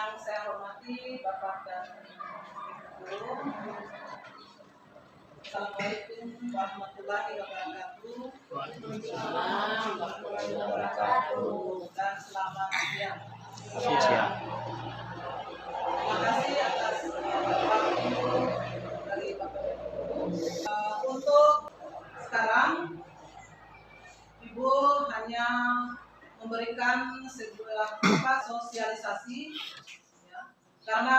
Yang saya hormati Bapak dan Ibu. Assalamualaikum warahmatullahi wabarakatuh. Waalaikumsalam warahmatullahi wabarakatuh. Dan selamat siang. Siang. Terima kasih atas waktu dari Bapak Ibu. Untuk sekarang Ibu hanya memberikan sebuah sosialisasi, ya, karena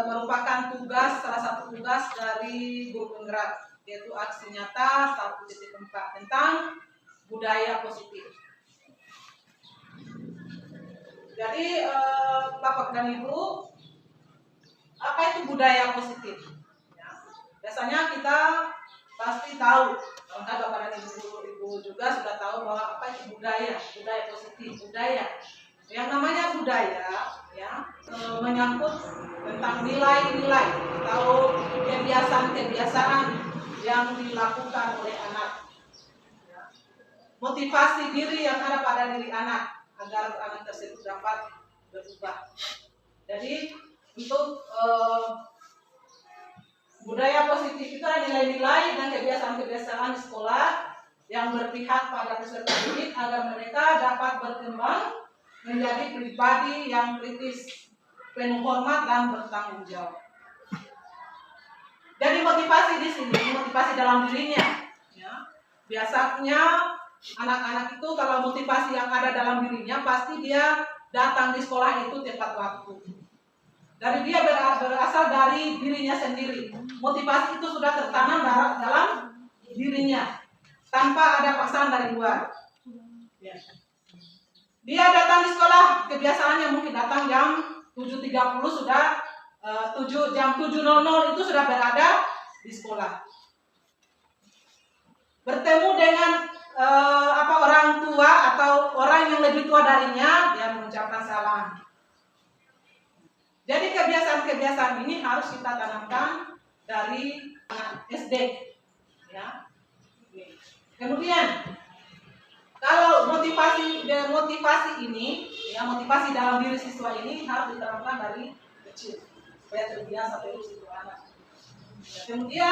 merupakan salah satu tugas dari guru penggerak, yaitu aksi nyata 1.4 tentang budaya positif. Jadi Bapak dan Ibu, apa itu budaya positif? Ya, biasanya kita pasti tahu, kalau Bapak dan Ibu juga sudah tahu bahwa apa itu budaya positif, budaya. Yang namanya budaya, ya, menyangkut tentang nilai-nilai atau kebiasaan-kebiasaan yang dilakukan oleh anak. Ya. Motivasi diri yang ada pada diri anak agar anak tersebut dapat berubah. Jadi untuk budaya positif itu adalah nilai-nilai dan kebiasaan-kebiasaan di sekolah yang berpihak pada peserta didik agar mereka dapat berkembang menjadi pribadi yang kritis, penuh hormat dan bertanggung jawab. Jadi motivasi di sini, motivasi dalam dirinya. Ya. Biasanya anak-anak itu kalau motivasi yang ada dalam dirinya pasti dia datang di sekolah itu tepat waktu. Dari dia berasal dari dirinya sendiri. Motivasi itu sudah tertanam dalam dirinya tanpa ada paksaan dari luar. Ya. Dia datang di sekolah, kebiasaannya mungkin datang jam 7.30 sudah jam 7.00 itu sudah berada di sekolah. Bertemu dengan orang tua atau orang yang lebih tua darinya, dia mengucapkan salam. Jadi kebiasaan-kebiasaan ini harus kita tanamkan dari anak SD, ya. Kemudian kalau motivasi ini, ya, motivasi dalam diri siswa ini harus diterapkan dari kecil supaya terbiasa terus itu anak. Ya, kemudian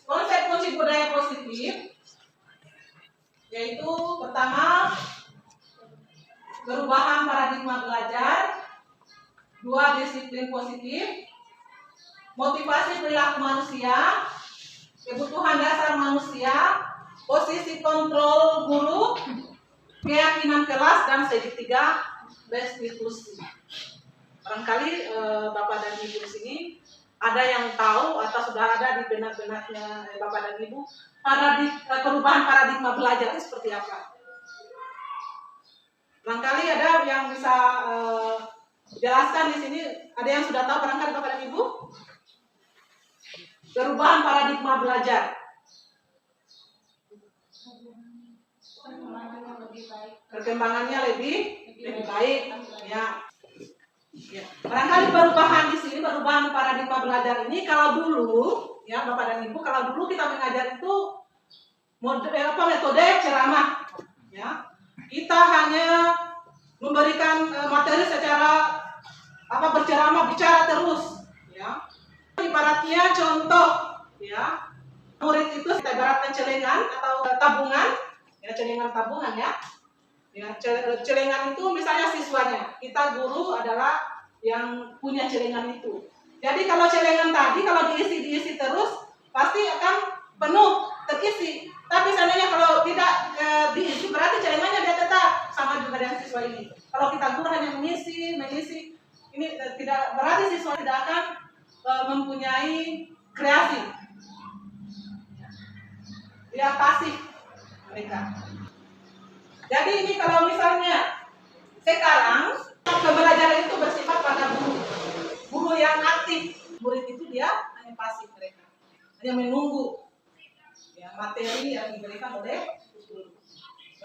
konsep budaya positif yaitu pertama perubahan paradigma belajar, 2 disiplin positif, motivasi perilaku manusia, kebutuhan dasar manusia, posisi kontrol guru, keyakinan kelas, dan segitiga restitusi. Barangkali Bapak dan Ibu di sini ada yang tahu atau sudah ada di benak-benaknya Bapak dan Ibu perubahan paradigma belajar itu seperti apa? Barangkali ada yang bisa jelaskan di sini. Ada yang sudah tahu barangkali Bapak dan Ibu? Perubahan paradigma belajar. Perkembangannya lebih baik, ya. Ya. Barangkali perubahan di sini, perubahan paradigma belajar ini, kalau dulu, ya Bapak dan Ibu, kalau dulu kita mengajar itu metode ceramah, ya. Kita hanya memberikan materi secara berceramah, bicara terus, ya. Ibaratnya contoh, ya. Murid itu kita ibaratkan celengan atau tabungan, ya, celengan tabungan, ya. Ya, celengan itu misalnya siswanya, kita guru adalah yang punya celengan itu. Jadi kalau celengan tadi kalau diisi terus pasti akan penuh, terisi. Tapi seandainya kalau tidak diisi berarti celengannya dia tetap sama juga dengan siswa ini. Kalau kita guru hanya mengisi, ini tidak berarti siswa tidak akan mempunyai kreasi. Dia pasif mereka. Jadi ini kalau misalnya sekarang pembelajaran itu bersifat pada guru yang aktif. Murid itu dia hanya pasif, mereka hanya menunggu, ya, materi yang diberikan oleh guru,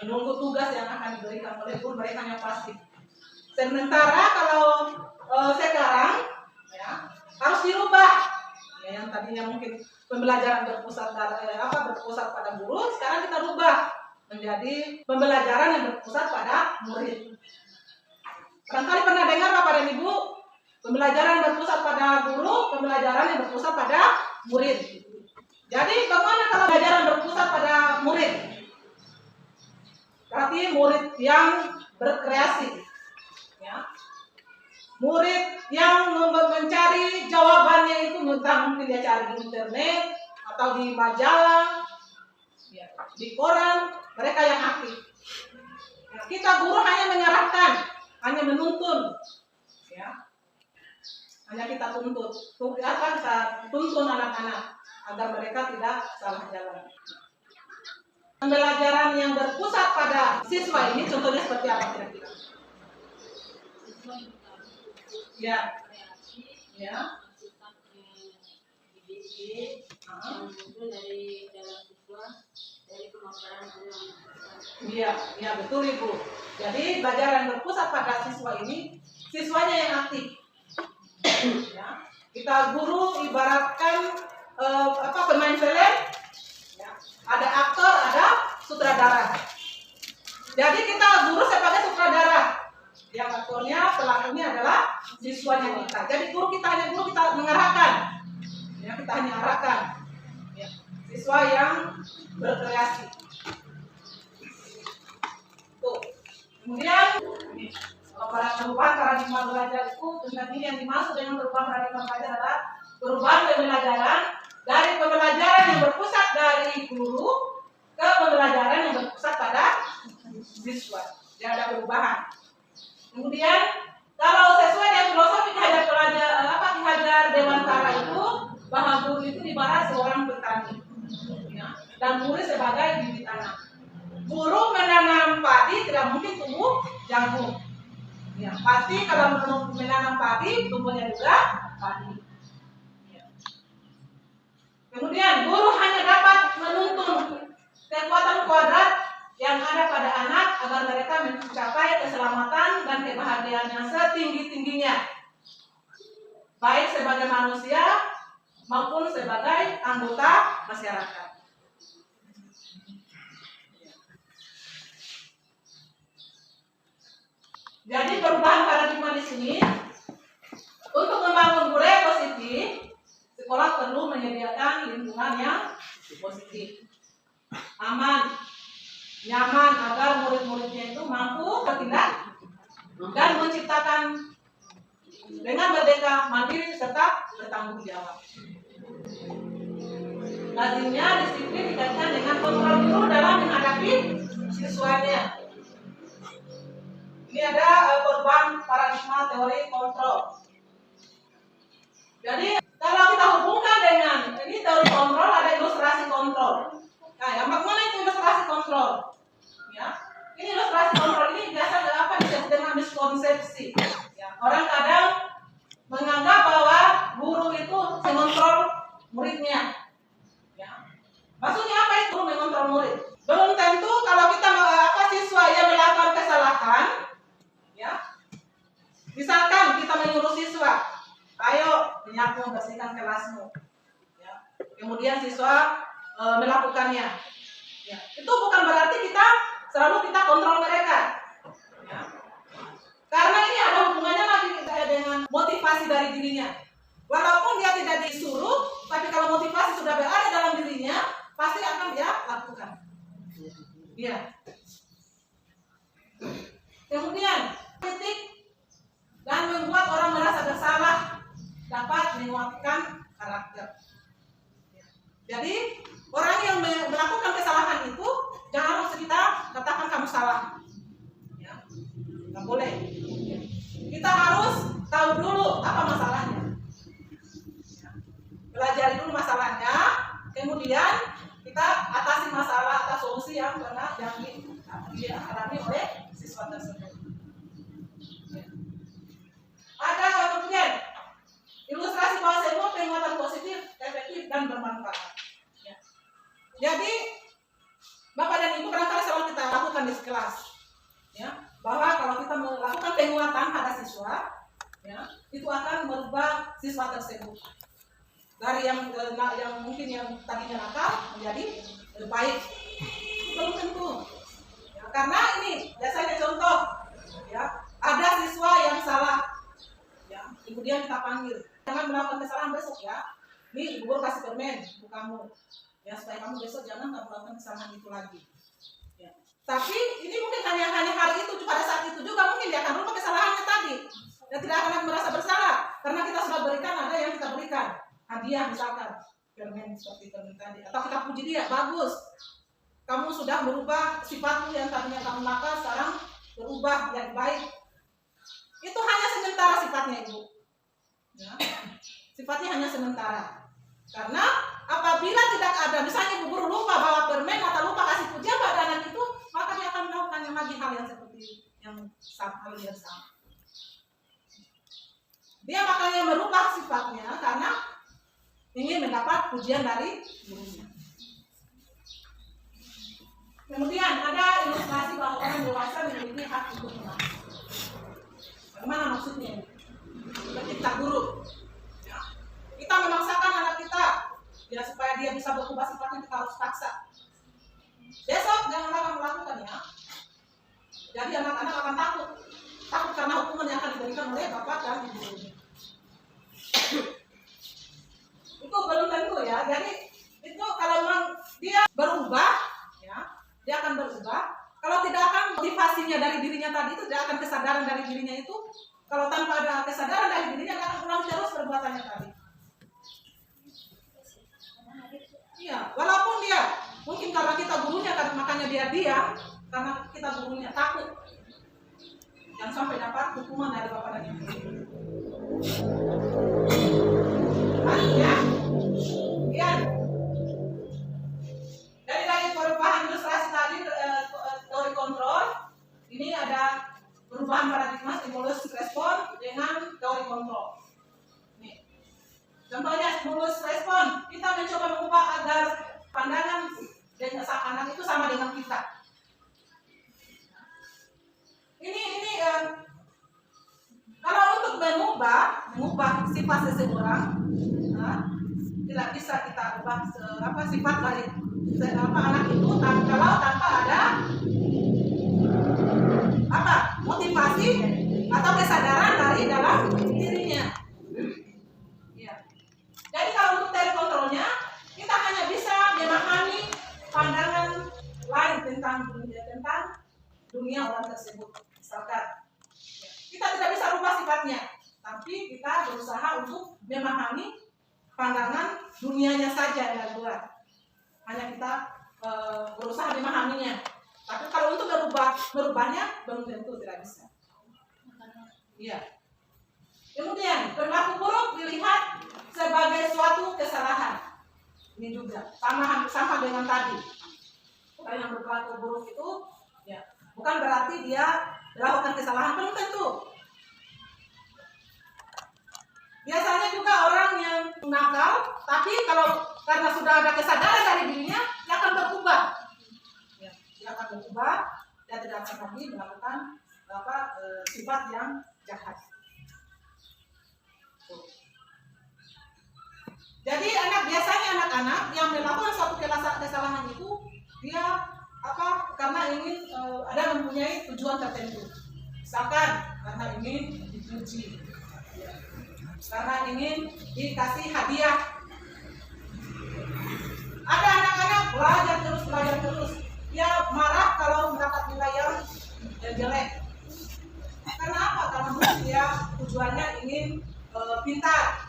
menunggu tugas yang akan diberikan oleh guru, mereka hanya pasif. Sementara kalau sekarang, ya, harus dirubah, ya, yang tadinya mungkin pembelajaran berpusat pada guru, sekarang kita rubah menjadi pembelajaran yang berpusat pada murid. Barangkali pernah dengar Bapak dan Ibu Pembelajaran berpusat pada guru, pembelajaran yang berpusat pada murid. Jadi bagaimana kalau pembelajaran berpusat pada murid? Berarti murid yang berkreasi, ya. Murid yang mencari jawabannya itu mungkin dia cari di internet atau di majalah, ya, di koran, mereka yang aktif. Ya, kita guru hanya mengarahkan, hanya menuntun, ya. Hanya kita tuntun anak-anak agar mereka tidak salah jalan. Pembelajaran yang berpusat pada siswa ini contohnya seperti apa kira-kira? Ya, ya. Iya, iya betul Ibu. Jadi pelajaran berpusat pada siswa ini, siswanya yang aktif. Ya. Kita guru ibaratkan pemain film, ya. Ada aktor, ada sutradara. Jadi kita guru sebagai sutradara, yang aktornya, pelakunya adalah siswanya kita. Jadi guru kita mengarahkan, ya, kita hanya arahkan, ya, siswa yang berkreasi. Tuh. Kemudian ini. Perubahan paradigma belajar itu dengan ini yang dimaksud dengan perubahan paradigma belajar adalah perubahan pembelajaran dari pembelajaran yang berpusat dari guru ke pembelajaran yang berpusat pada siswa. Jadi ada perubahan. Kemudian kalau sesuai dengan filosofi dihajar Dewantara itu bahwa guru itu dibahas seorang petani, ya, dan murid sebagai bibit tanam. Guru menanam padi tidak mungkin tumbuh jagung. Ya, pasti kalau menanam padi, tumbuhnya juga padi. Ya. Kemudian guru hanya dapat menuntun kekuatan kuadrat yang ada pada anak agar mereka mencapai keselamatan dan kebahagiaan yang setinggi-tingginya, baik sebagai manusia maupun sebagai anggota masyarakat. Jadi perubahan paradigma di sini untuk membangun budaya positif, sekolah perlu menyediakan lingkungan yang positif, aman, nyaman agar murid-muridnya itu mampu bertindak dan menciptakan dengan merdeka, mandiri serta bertanggung jawab. Lazimnya disiplin dikaitkan dengan kontrol guru dalam menghadapi siswanya. Ini ada perubahan paradigma teori kontrol. Jadi kalau kita hubungkan dengan ini teori kontrol, ada ilustrasi kontrol. Nah, yang bagaimana itu ilustrasi kontrol? Ya, ini ilustrasi kontrol ini biasa disebut dengan miskonsepsi. Ya, orang kadang menganggap bahwa guru itu mengontrol muridnya. Ya. Maksudnya apa itu mengontrol murid? Belum tentu kalau kita siswa yang melakukan kesalahan. Ya, misalkan kita menyuruh siswa, ayo menyapu membersihkan kelasmu, ya. Kemudian siswa melakukannya, ya. Itu bukan berarti kita kontrol mereka, ya. Karena ini ada hubungannya lagi dengan motivasi dari dirinya. Walaupun dia tidak disuruh, tapi kalau motivasi sudah berada dalam dirinya, pasti akan dia lakukan. Ya. Kemudian kritik dan membuat orang merasa bersalah dapat menguatkan karakter. Jadi orang yang melakukan kesalahan itu jangan langsung kita katakan kamu salah. Ya, nggak boleh. Kita harus tahu dulu apa masalahnya. Ya. Pelajari dulu masalahnya, kemudian kita atasi masalah atau solusi yang pernah dialami oleh siswa tersebut. Ada kemudian ilustrasi bahasa itu penguatan positif, efektif dan bermanfaat. Ya. Jadi Bapak dan Ibu barangkali selalu kita lakukan di kelas, ya, bahwa kalau kita melakukan penguatan pada siswa, ya, itu akan merubah siswa tersebut dari yang mungkin yang tadinya nakal menjadi lebih baik. Belum tentu, ya, karena ini biasanya contoh, ya, ada siswa yang salah. Ya. kemudian kita panggil, jangan melakukan kesalahan besok ya. Nih gubernur kasih permen untuk kamu, ya supaya kamu besok jangan melakukan kesalahan itu lagi. Ya. Tapi ini mungkin hanya hari itu, pada saat itu juga mungkin dia akan lupa kesalahannya tadi. Dan tidak akan merasa bersalah karena kita sudah berikan, ada yang kita berikan hadiah misalkan permen seperti permen tadi, atau kita puji dia, bagus, kamu sudah berubah sifatmu yang tadinya kamu nakal sekarang berubah jadi baik. Itu hanya sementara sifatnya ibu, ya. Sifatnya hanya sementara. Karena apabila tidak ada, misalnya ibu guru lupa bawa permen atau lupa kasih pujian pada anak itu, maka dia akan melakukan yang lagi hal yang seperti yang sama. Dia makanya merubah sifatnya karena ingin mendapat pujian dari gurunya. Kemudian ada ilustrasi bahwa orang dewasa memiliki hak untuk menang. Bagaimana maksudnya? Seperti kita guru, ya. Kita memaksakan anak kita, ya supaya dia bisa berubah sifatnya, kita harus paksa. Besok jangan akan melakukan ya. Jadi anak-anak akan takut karena hukuman yang akan diberikan oleh bapak dan ibunya. Itu belum tentu ya. Jadi itu kalau memang dia berubah, ya, dia akan berubah. Kalau tidak akan motivasinya dari dirinya tadi itu, dia akan kesadaran dari dirinya itu. Kalau tanpa ada kesadaran dari dirinya, dia akan ulang terus perbuatannya tadi. Iya, walaupun dia mungkin karena kita gurunya, makanya dia diam, karena kita gurunya takut jangan sampai dapat hukuman dari bapak dan ibu. Ya, iya. Dari perubahan ilustrasi tadi, teori kontrol, ini ada perubahan paradigma stimulus respon dengan teori kontrol. Nih, contohnya stimulus respon, kita mencoba mengubah agar pandangan dan anak itu sama dengan kita. Ini kalau untuk mengubah sifat seseorang, tidak bisa kita ubah sifat dari anak itu kalau tanpa ada motivasi atau kesadaran dari dalam dirinya. Ya. Jadi kalau untuk teori kontrolnya, kita hanya bisa memahami pandangan lain tentang dunia orang tersebut. Misalkan, kita tidak bisa rubah sifatnya, tapi kita berusaha untuk memahami pandangan dunianya saja yang luar. Hanya kita berusaha memahaminya. Tapi kalau untuk merubahnya belum tentu, tidak bisa. Iya. Kemudian perilaku buruk dilihat sebagai suatu kesalahan. Ini juga sama dengan tadi. Orang yang berperilaku buruk itu, ya, bukan berarti dia melakukan kesalahan, belum tentu. Biasanya juga orang yang nakal, tapi kalau karena sudah ada kesadaran dari dirinya, dia akan berubah. Ya, dia akan berubah, dia tidak akan lagi melakukan sifat yang jahat. Jadi biasanya anak-anak yang melakukan suatu kesalahan itu, dia karena ingin mempunyai tujuan tertentu. Misalkan karena ingin dipuji, karena ingin dikasih hadiah. Ada anak-anak belajar terus, dia marah kalau mendapat nilai yang jelek. Karena apa? Karena mungkin dia tujuannya ingin pintar.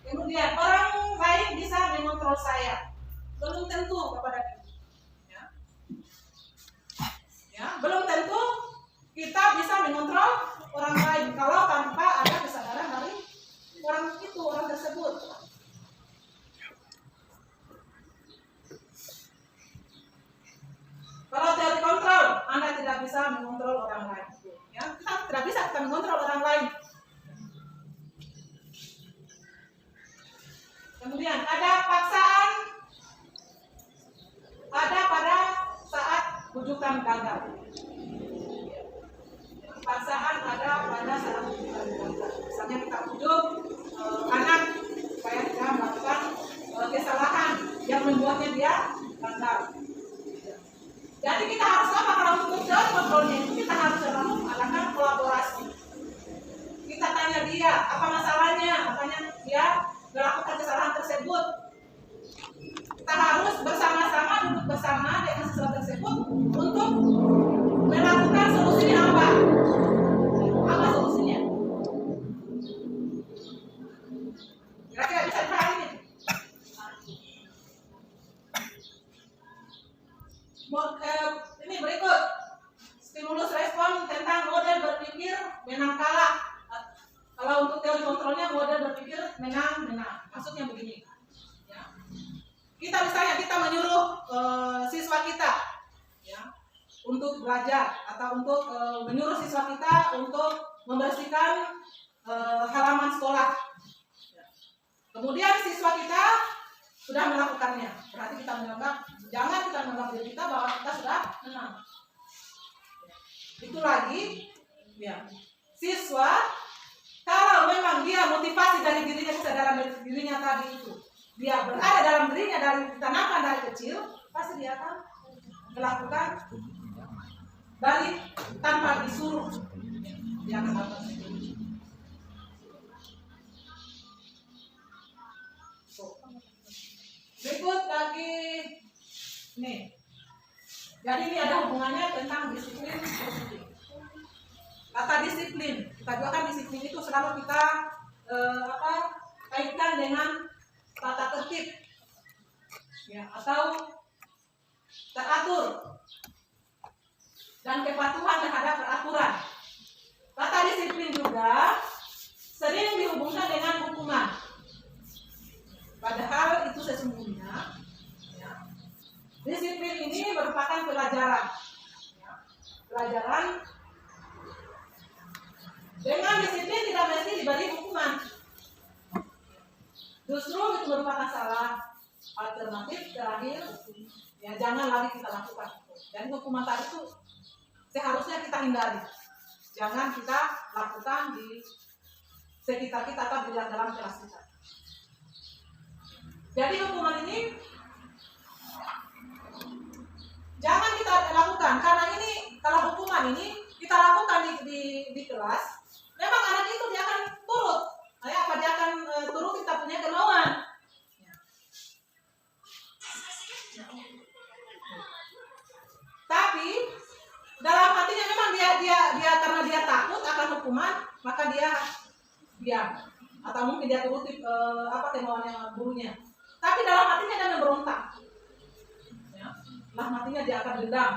Kemudian orang lain bisa mengontrol saya, belum tentu kepada kita. Ya, belum tentu kita bisa mengontrol orang lain kalau tanpa ada kesadaran dari orang tersebut. Kalau teori kontrol, Anda tidak bisa mengontrol orang lain. Ya, kita tidak bisa mengontrol orang lain. Kemudian ada paksaan, ada pada saat bujukan gagal. Paksaan ada pada saat bujukan gagal. Misalnya kita bujuk anak supaya dia melakukan kesalahan yang membuatnya dia gagal. Jadi kita harus kalau untuk teori kontrolnya itu kita harus selalu mengadakan kolaborasi. Maksudnya begini, ya. Kita misalnya kita menyuruh siswa kita, ya, untuk belajar atau untuk menyuruh siswa kita untuk membersihkan halaman sekolah. Kemudian siswa kita sudah melakukannya, berarti kita jangan kita menganggap diri kita bahwa kita sudah menang. Itu lagi, ya, siswa kalau memang dia motivasi dari dirinya, kesadaran dari dirinya tadi itu, dia berada dalam dirinya dari ditanamkan dari kecil, pasti dia akan melakukan dari tanpa disuruh, dia akan melakukan. Berikut lagi nih. Jadi ini ada hubungannya tentang disiplin positif. Kata disiplin, kita juga kan disiplin itu selalu kita kaitkan dengan tata tertib, ya, atau teratur dan kepatuhan terhadap peraturan. Kata disiplin juga sering dihubungkan dengan hukuman. Padahal itu sesungguhnya, ya, disiplin ini merupakan pelajaran, ya, pelajaran. Dengan disiplin tidak mesti diberi hukuman. Justru itu merupakan salah alternatif terakhir, ya, jangan lagi kita lakukan. Dan hukuman tadi itu seharusnya kita hindari. Jangan kita lakukan di sekitar kita atau di dalam kelas kita. Jadi hukuman ini jangan kita lakukan, karena ini kalau hukuman ini kita lakukan di kelas, memang anak itu dia akan turut, dia akan turut kita punya kemauan. Tapi dalam hatinya memang dia karena dia takut akan hukuman, maka dia diam atau mungkin dia turuti kemauannya gurunya. Tapi dalam hatinya dia memberontak, ya. Dalam hatinya dia akan dendam.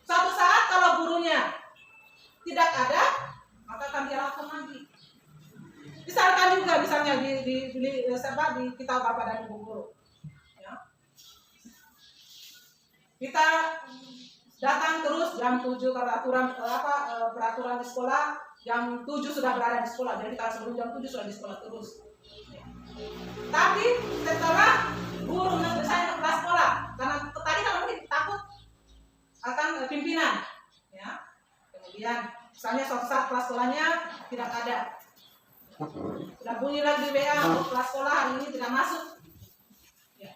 Suatu saat kalau gurunya tidak ada, maka akan dia lakukan lagi. Misalkan juga misalnya di kitab Bapak dan Ibu Guru, ya. Kita datang terus jam 7 peraturan di sekolah, jam 7 sudah berada di sekolah. Jadi kalau sebelum jam 7 sudah di sekolah terus. Tapi setelah guru saya ke kelas sekolah, karena tadi kan mungkin takut akan pimpinan, ya. Kemudian misalnya suatu saat kelas sekolahnya tidak ada, sudah bunyi lagi di WA untuk kelas sekolah hari ini tidak masuk, ya.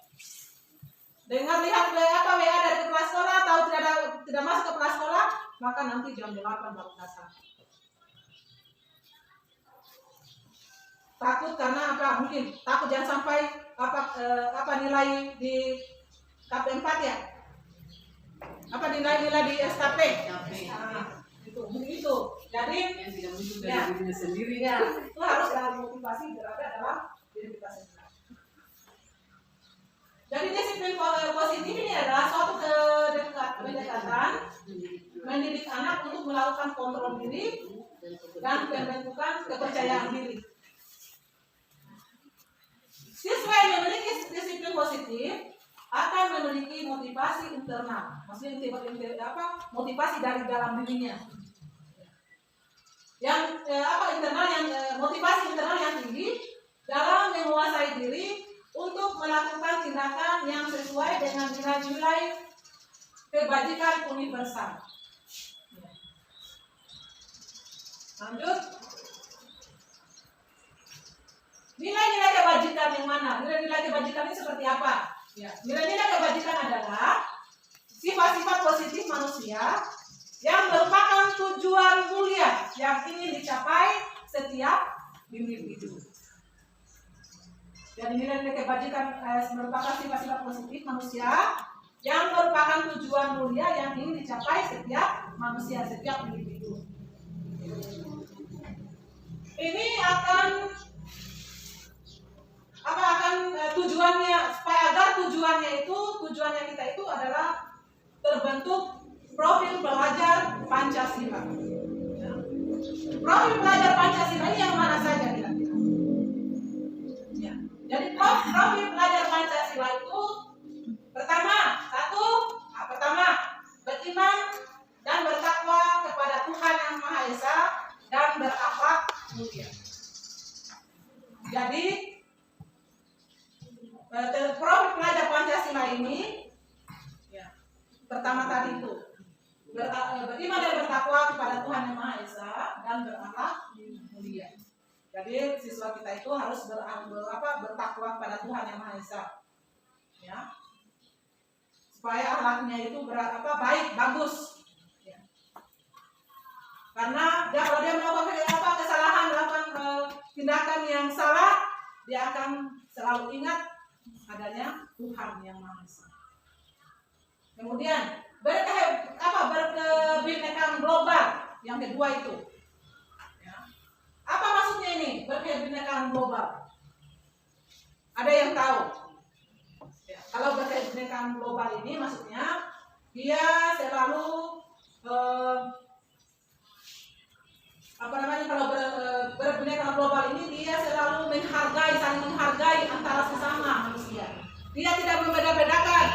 Dengan lihat WA dari kelas sekolah, tahu tidak masuk ke kelas sekolah, maka nanti jam 8 baru datang. Takut karena apa? Mungkin takut jangan sampai nilai di KP4, ya. Apa nilai-nilai di SKP? Itu mungkin itu. Jadi yang tidak muncul dari dirinya sendiri, ya, itu harus dalam motivasi berada dalam diri kita sendiri. Jadi disiplin positif ini adalah suatu pendekatan mendidik anak untuk melakukan kontrol diri dan pembentukan kepercayaan diri. Siswa yang memiliki disiplin positif akan memiliki motivasi internal, maksudnya motivasi dari dalam dirinya. Yang motivasi internal yang tinggi dalam menguasai diri untuk melakukan tindakan yang sesuai dengan nilai-nilai kebajikan universal. Lanjut. Nilai-nilai kebajikan yang mana? Nilai-nilai kebajikan ini seperti apa? Ya, nilai-nilai kebajikan adalah sifat-sifat positif manusia yang merupakan tujuan mulia yang ingin dicapai setiap individu. Dan nilai-nilai kebajikan merupakan sifat-sifat positif manusia yang merupakan tujuan mulia yang ingin dicapai setiap manusia, setiap individu. Ini akan tujuannya, supaya agar tujuannya kita itu adalah terbentuk profil pelajar Pancasila. Ya. Profil pelajar Pancasila ini yang mana saja kira-kira? Jadi profil pelajar Pancasila ini ya, pertama tadi itu beriman dan bertakwa kepada Tuhan Yang Maha Esa dan berakhlak mulia. Jadi siswa kita itu harus bertakwa kepada Tuhan Yang Maha Esa, ya, supaya akhlaknya itu baik, bagus. Ya. Karena kalau dia melakukan kesalahan, melakukan tindakan yang salah, dia akan selalu ingat adanya Tuhan Yang Maha Esa. Kemudian berkebinekaan global yang kedua itu. Ya. Apa maksudnya ini berkebinekaan global? Ada yang tahu? Ya, kalau berkebinekaan global ini maksudnya dia selalu kalau berkebinekaan global ini dia selalu saling menghargai antara sesama manusia. Dia tidak membeda-bedakan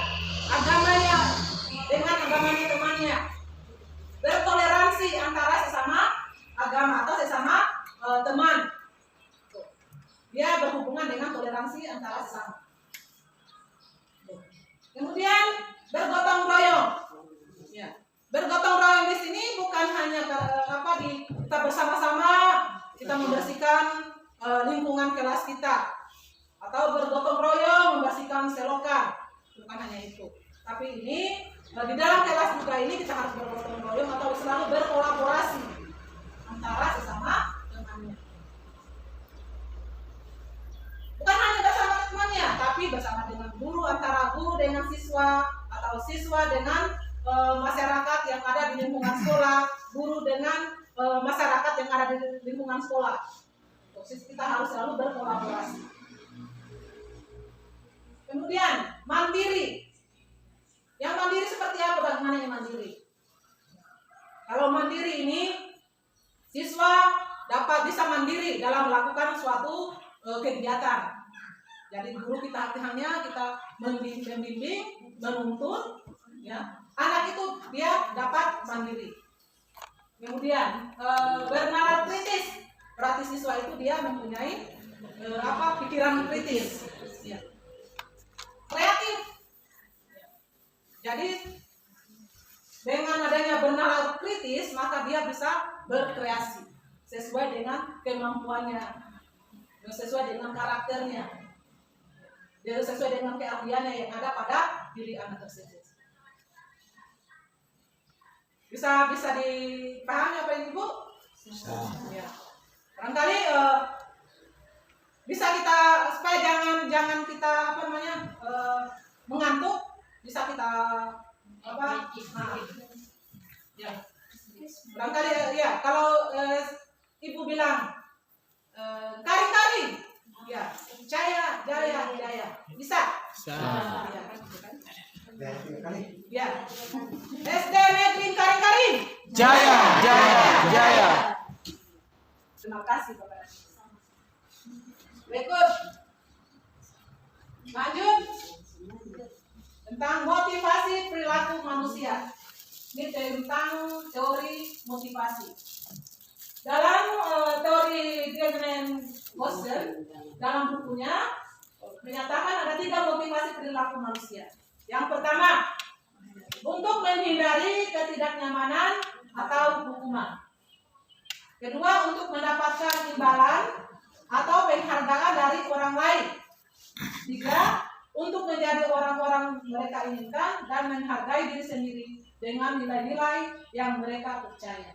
agamanya dengan agamanya temannya. Bertoleransi antara sesama agama atau sesama teman. Dia berhubungan dengan toleransi antara sesama. Kemudian bergotong royong. Ya. Bergotong royong di sini bukan hanya kita bersama-sama kita membersihkan lingkungan kelas kita atau bergotong royong membersihkan selokan, bukan hanya itu. Tapi ini di dalam kelas juga ini kita harus bergotong royong atau selalu berkolaborasi antara sesama temannya. Bukan hanya bersama temannya, tapi bersama dengan guru, antara guru dengan siswa atau siswa dengan masyarakat yang ada di lingkungan sekolah, guru dengan masyarakat yang ada di lingkungan sekolah. Kita harus selalu berkolaborasi. Kemudian mandiri. Yang mandiri seperti apa? Bagaimana yang mandiri? Kalau mandiri ini siswa bisa mandiri dalam melakukan suatu kegiatan. Jadi guru kita hanya kita membimbing, menuntun, ya. Anak itu dia dapat mandiri. Kemudian bernalar kritis. Berarti siswa itu dia mempunyai pikiran kritis, ya. Kreatif. Jadi dengan adanya bernalar kritis maka dia bisa berkreasi sesuai dengan kemampuannya, sesuai dengan karakternya, sesuai dengan keahliannya yang ada pada diri anak tersebut. Bisa dipahami apa ini, Bu? Bisa. Ya. Barangkali bisa kita supaya jangan kita mengantuk, bisa kita ya. Barangkali ya kalau Ibu bilang kari-kari, ya, jaya, bisa. Ya. SD Negeri Kari-Kari. Jaya. Terima kasih Bapak. Berikut. Lanjut. Tentang motivasi perilaku manusia. Ini tentang teori motivasi. Dalam teori Greenman Boston, dalam bukunya menyatakan ada 3 motivasi perilaku manusia. Yang pertama, untuk menghindari ketidaknyamanan atau hukuman. Kedua, untuk mendapatkan imbalan atau penghargaan dari orang lain. 3, untuk menjadi orang-orang mereka inginkan dan menghargai diri sendiri dengan nilai-nilai yang mereka percaya.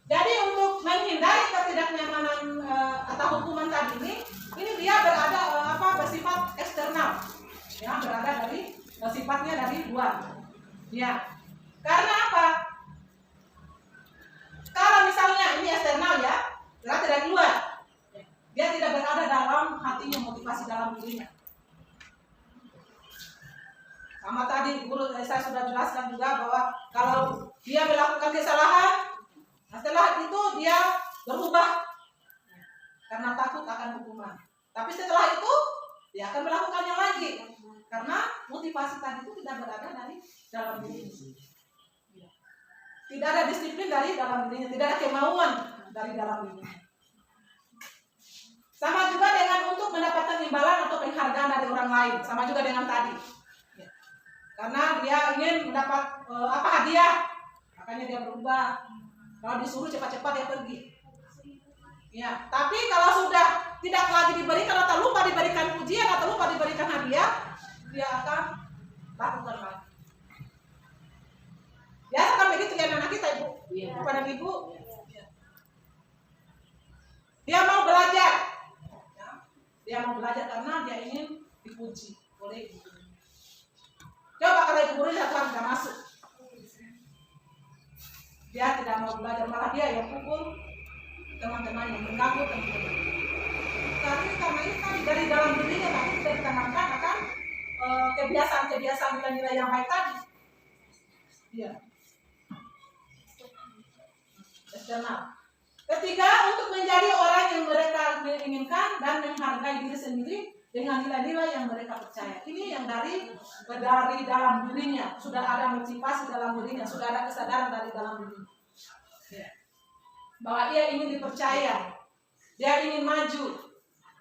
Jadi untuk menghindari ketidaknyamanan atau hukuman tadi ini dia bersifat eksternal, ya, berada dari sifatnya dari luar, ya. Karena apa? Kalau misalnya ini eksternal, ya, berarti dari luar, dia tidak berada dalam hatinya, motivasi dalam dirinya. Sama tadi guru saya sudah jelaskan juga bahwa kalau dia melakukan kesalahan, setelah itu dia berubah karena takut akan hukuman. Tapi setelah itu dia akan melakukannya lagi karena motivasi tadi itu tidak berada dari dalam dirinya. Tidak ada disiplin dari dalam dirinya, tidak ada kemauan dari dalam dirinya. orang lain, sama juga dengan tadi. Ya. Karena dia ingin mendapat hadiah, makanya dia berubah. Kalau disuruh cepat-cepat dia pergi. Ya, tapi kalau sudah tidak lagi diberikan atau lupa diberikan pujian atau lupa diberikan hadiah, dia akan lakukan lagi. Biasa kan begitu ya anak kita, Ibu. Iya. Kepada Ibu. Ya. Dia mau belajar. Ya. Dia mau belajar karena dia ingin dipuji oleh ibu. Coba kalau ibu guru satu hari tidak masuk, dia tidak mau belajar, malah dia yang pukul teman-teman yang mengganggu teman-teman. Karena itu kan dari dalam dirinya nanti kita ditanamkan akan kebiasaan-kebiasaan nilai-nilai yang baik tadi. Iya. Eksternal. Ketiga, untuk menjadi orang yang mereka inginkan dan menghargai diri sendiri dengan nilai-nilai yang mereka percaya. Ini yang dari dalam dirinya. Sudah ada motivasi dalam dirinya, sudah ada kesadaran dari dalam dirinya. Ya. Bahwa dia ingin dipercaya, dia ingin maju.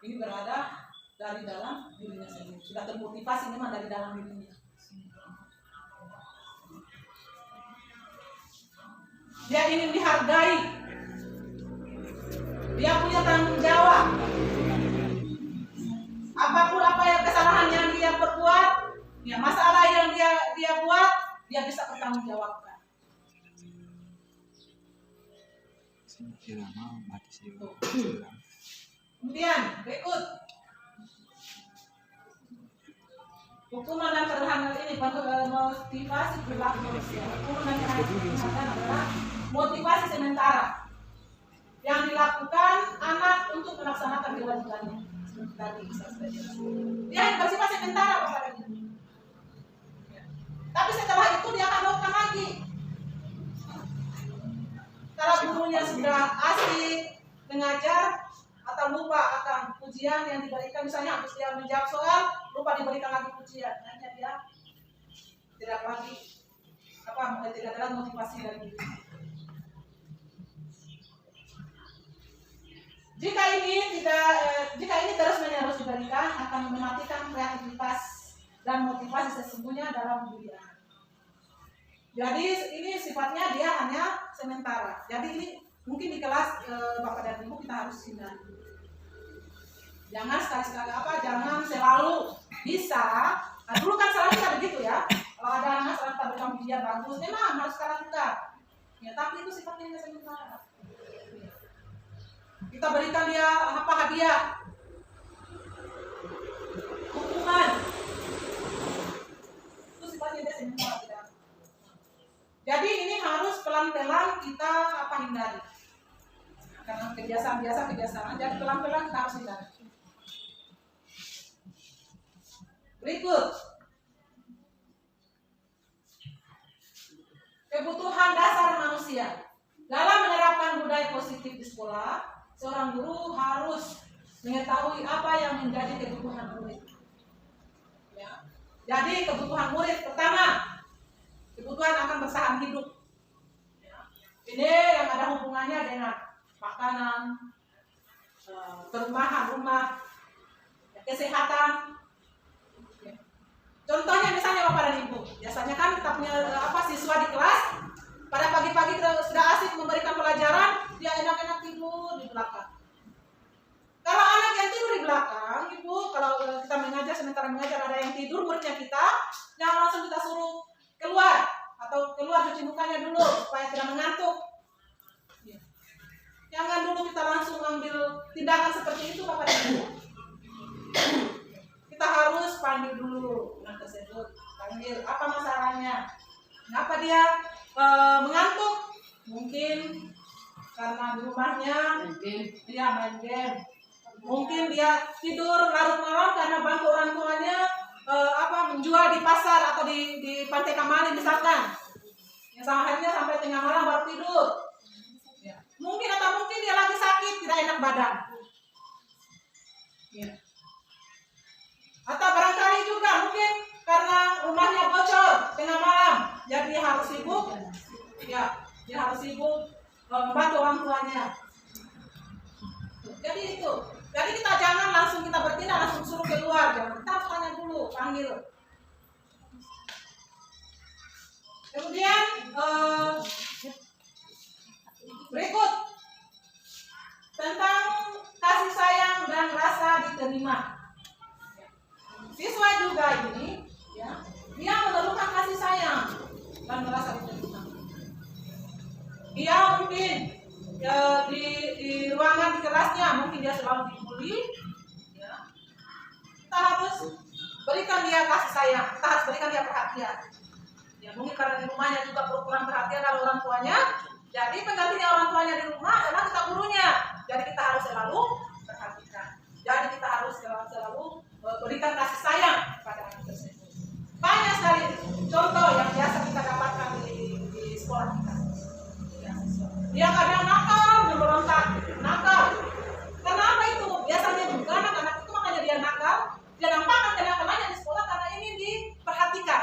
Ini berada dari dalam dirinya sendiri. Sudah termotivasi memang dari dalam dirinya. Dia ingin dihargai. Dia punya tanggung jawab. Apapun apa yang kesalahan yang dia perbuat, ya masalah yang dia buat, dia bisa bertanggungjawabkan. Kemudian berikut hukuman dan terhadap ini motivasi perilaku manusia. Hukuman dan terhadap adalah motivasi sementara yang dilakukan anak untuk melaksanakan kewajibannya. Dia yang bersifat sementara pada diri. Tapi setelah itu dia akan lakukan lagi. Kalau gurunya sudah asik mengajar atau lupa akan pujian yang diberikan, misalnya habis dia menjawab soal lupa diberikan lagi pujian, hanya dia tidak lagi tidak ada motivasi lagi. Jika ini terus-menerus diberikan akan mematikan kreativitas dan motivasi sesungguhnya dalam diri anak. Jadi ini sifatnya dia hanya sementara. Jadi ini mungkin di kelas Bapak dan Ibu kita harus hindari. Jangan sekali-sekali jangan selalu bisa. Nah, dulu kan selalu kita begitu ya. Kalau ada anak selalu kita berikan pujian bagus, memang harus sekarang juga. Ya, tapi itu sifatnya sementara. Kita berikan dia hadiah, hukuman, itu sifatnya dia sementara. Jadi ini harus pelan-pelan kita hindari. Karena kebiasaan, jadi pelan-pelan kita harus hindari. Berikut kebutuhan dasar manusia. Dalam menerapkan budaya positif di sekolah, seorang guru harus mengetahui apa yang menjadi kebutuhan murid. Ya. Jadi kebutuhan murid pertama, kebutuhan akan bertahan hidup. Ya. Ini yang ada hubungannya dengan makanan, perumahan, rumah, kesehatan. Ya. Contohnya misalnya Bapak dan Ibu, biasanya kan kita punya siswa di kelas, pada pagi-pagi sudah asik memberikan pelajaran, dia enak-enak tidur di belakang. Kalau anak yang tidur di belakang, Ibu, kalau kita mengajar, sementara mengajar ada yang tidur, muridnya kita, jangan langsung kita suruh keluar atau keluar cuci mukanya dulu supaya tidak mengantuk. Ya. Jangan dulu kita langsung ambil tindakan seperti itu, Bapak dan Ibu. Kita harus panggil dulu anak tersebut, panggil apa masalahnya, kenapa dia mengantuk, mungkin karena di rumahnya dia main game, mungkin dia tidur larut malam karena bangku orang tuanya menjual di pasar atau di Pantai Kamali misalkan, yang akhirnya sampai tengah malam baru tidur. Ya. Mungkin dia lagi sakit, tidak enak badan. Ya. Atau barangkali juga mungkin karena rumahnya bocor tengah malam, jadi dia harus sibuk. Ya, dia harus sibuk membantu orang tuanya. Jadi itu. Jadi kita jangan langsung kita bertindak langsung suruh keluar, jangan. Kita harus tanya tunggu, panggil. Kemudian berikut tentang kasih sayang dan rasa diterima. Siswa juga ini, ya, dia memerlukan kasih sayang dan merasa diterima. Dia mungkin di ruangan di kelasnya mungkin dia selalu dibully, ya. Kita harus berikan dia kasih sayang, kita harus berikan dia perhatian. Ya mungkin karena di rumahnya juga kurang perhatian dari orang tuanya, jadi penggantinya orang tuanya di rumah adalah kita gurunya. Jadi kita harus selalu perhatikan. Jadi kita harus selalu berikan kasih sayang kepada anak tersebut. Banyak sekali contoh yang biasa kita dapatkan di sekolah kita. Dia kadang nakal, memberontak, nakal. Karena apa itu? Biasanya juga anak-anak itu makanya dia nakal. Dia nampakkan kenakalannya di sekolah karena ingin diperhatikan.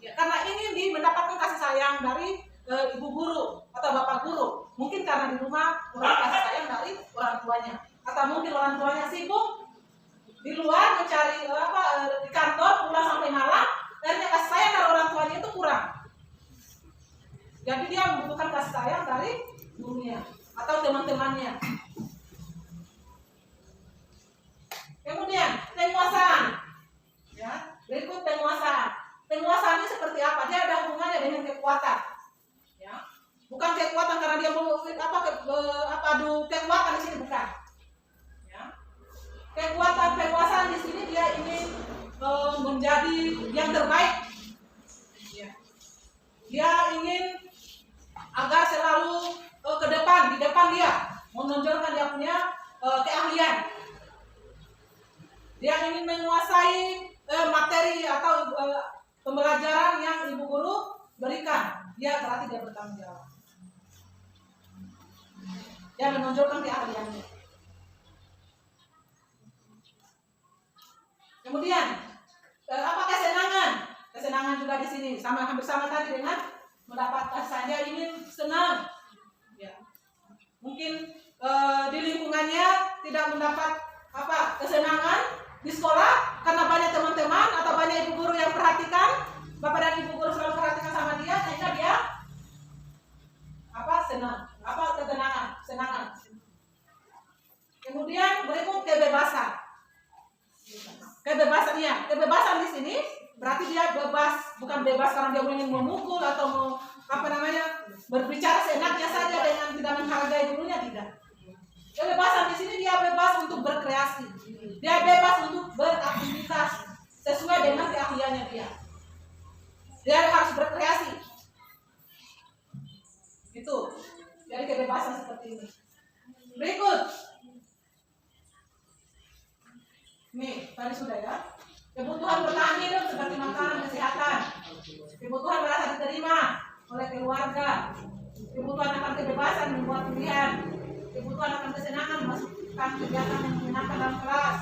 Ya, karena ingin mendapatkan kasih sayang dari ibu guru atau bapak guru. Mungkin karena di rumah kurang kasih sayang dari orang tuanya. Atau mungkin orang tuanya sibuk di luar mencari di kantor pulang sampai malam, akhirnya kasih sayang dari orang tuanya itu kurang. Jadi dia membutuhkan kasih sayang dari gurunya atau teman-temannya. Kemudian penguasaan, ya, berikut penguasaan. Penguasaan ini seperti apa? Dia ada hubungannya dengan kekuatan, ya. Bukan kekuatan karena dia mau kekuatan di sini bukan. Ya. Kekuatan penguasaan di sini dia ingin menjadi yang terbaik. Ya. Dia ingin agar selalu di depan dia menonjolkan dia punya keahlian. Dia ingin menguasai materi atau pembelajaran yang ibu guru berikan. Dia berarti dia bertanggung jawab. Dia menonjolkan keahliannya. Kemudian apa kesenangan? Kesenangan juga di sini hampir sama tadi dengan mendapatkan saya ingin senang. Ya. Mungkin di lingkungannya tidak mendapat kesenangan di sekolah karena banyak teman-teman atau banyak ibu guru yang perhatikan, bapak dan ibu guru selalu perhatikan sama dia sehingga dia kesenangan. Kemudian berikut kebebasan. Kebebasan di sini berarti dia bebas, bukan bebas karena dia ingin memukul atau berbicara seenaknya saja dengan tidak menghargai gurunya, tidak. Kebebasan di sini dia bebas untuk berkreasi. Dia bebas untuk beraktivitas sesuai dengan keahliannya dia. Dia harus berkreasi. Itu. Jadi kebebasan seperti ini. Berikut. Nih, tadi sudah ya. Kebutuhan bertahan hidup seperti makanan, kesehatan. Kebutuhan merasa diterima oleh keluarga. Kebutuhan akan kebebasan membuat pilihan. Kebutuhan akan kesenangan masukkan kegiatan yang menyenangkan dalam kelas.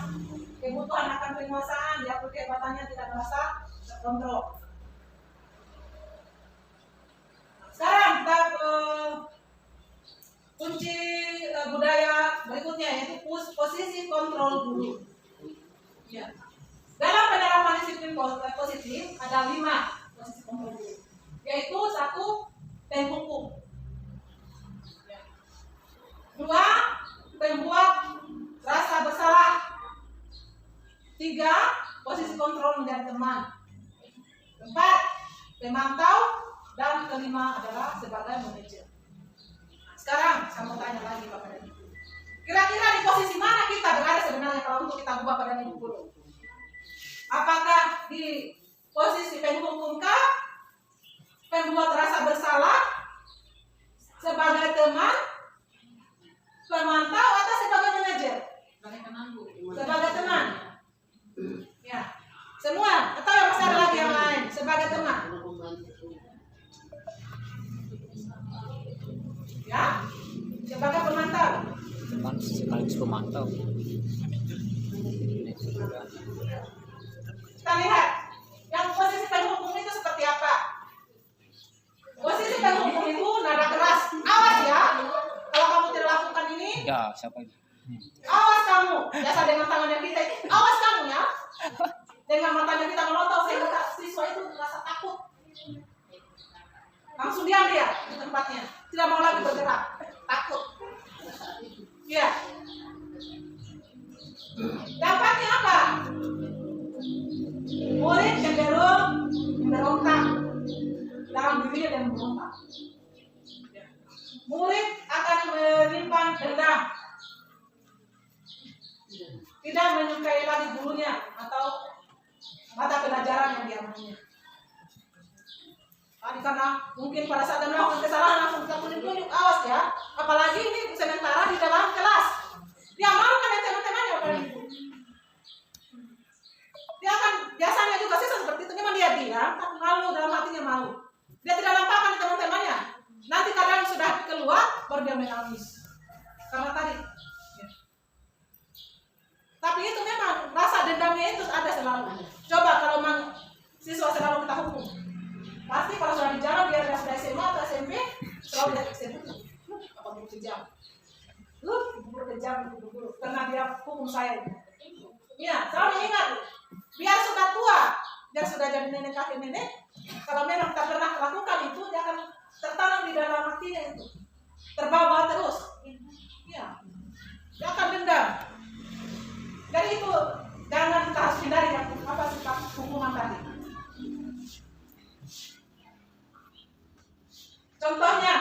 Kebutuhan akan penguasaan, dia kehebatannya tidak merasa terkontrol. Sekarang kita kunci budaya berikutnya yaitu posisi kontrol guru. Ya. Dalam penerapan disiplin positif ada 5 posisi kontrol guru, yaitu 1 penghukum. 2. Membuat rasa bersalah. 3. Posisi kontrol menjadi teman. 4. Pemantau. Dan 5 adalah sebagai manajer. Sekarang saya mau tanya lagi Bapak dan Ibu. Kira-kira di posisi mana kita berada sebenarnya kalau untuk kita Bapak dan Ibu guru? Apakah di posisi penghukumkah? Pembuat rasa bersalah? Sebagai teman? Pemantau atau sebagai manajer? Sebagai teman. Ya. Semua atau yang masih ada lagi yang lain sebagai teman? Ya. Sebagai pemantau. Teman sekaligus pemantau. Kita lihat yang posisi penghukum itu seperti apa. Posisi penghukum itu nada keras. Awas ya. Kalau kamu tidak lakukan ini, Ya, siapa itu? Awas kamu, biasa dengan tangannya kita itu, awas kamu ya. Dengan matanya kita melotot sehingga siswa itu merasa takut. Langsung diam dia di tempatnya, tidak mau lagi bergerak, takut. Ya. Dampaknya apa? Murid cenderung memberontak dalam dirinya dan memberontak. Murid akan menyimpan dendam, tidak menyukai lagi gurunya atau mata pelajaran yang diambilnya. Karena mungkin pada saat dia melakukan kesalahan langsung kita tunjuk-tunjuk, awas ya. Apalagi ini sementara di dalam kelas, dia malu kan teman-temannya apalagi itu. Dia akan biasanya juga sih seperti itu, memang dia diam, tapi malu dalam hatinya malu. Dia tidak nampakkan di teman-temannya. Nanti kadang sudah keluar baru dia menangis karena tadi. Ya. Tapi itu memang rasa dendamnya itu ada selalu. Coba kalau memang siswa selalu kita hukum, pasti kalau sudah di jalan dia sudah SMA atau SMP selalu dia SMP. Apa guru kejam? Guru kejam, guru karena dia hukum saya. Ya, selalu ingat. Biar sudah tua, biar sudah jadi nenek kakek nenek, kalau memang tak pernah melakukan itu, dia akan tertanam di dalam hatinya itu, terbawa terus. Ya, dia akan dendam. Jadi itu jangan kita harus hindari yang apa sifat hukuman tadi. Contohnya,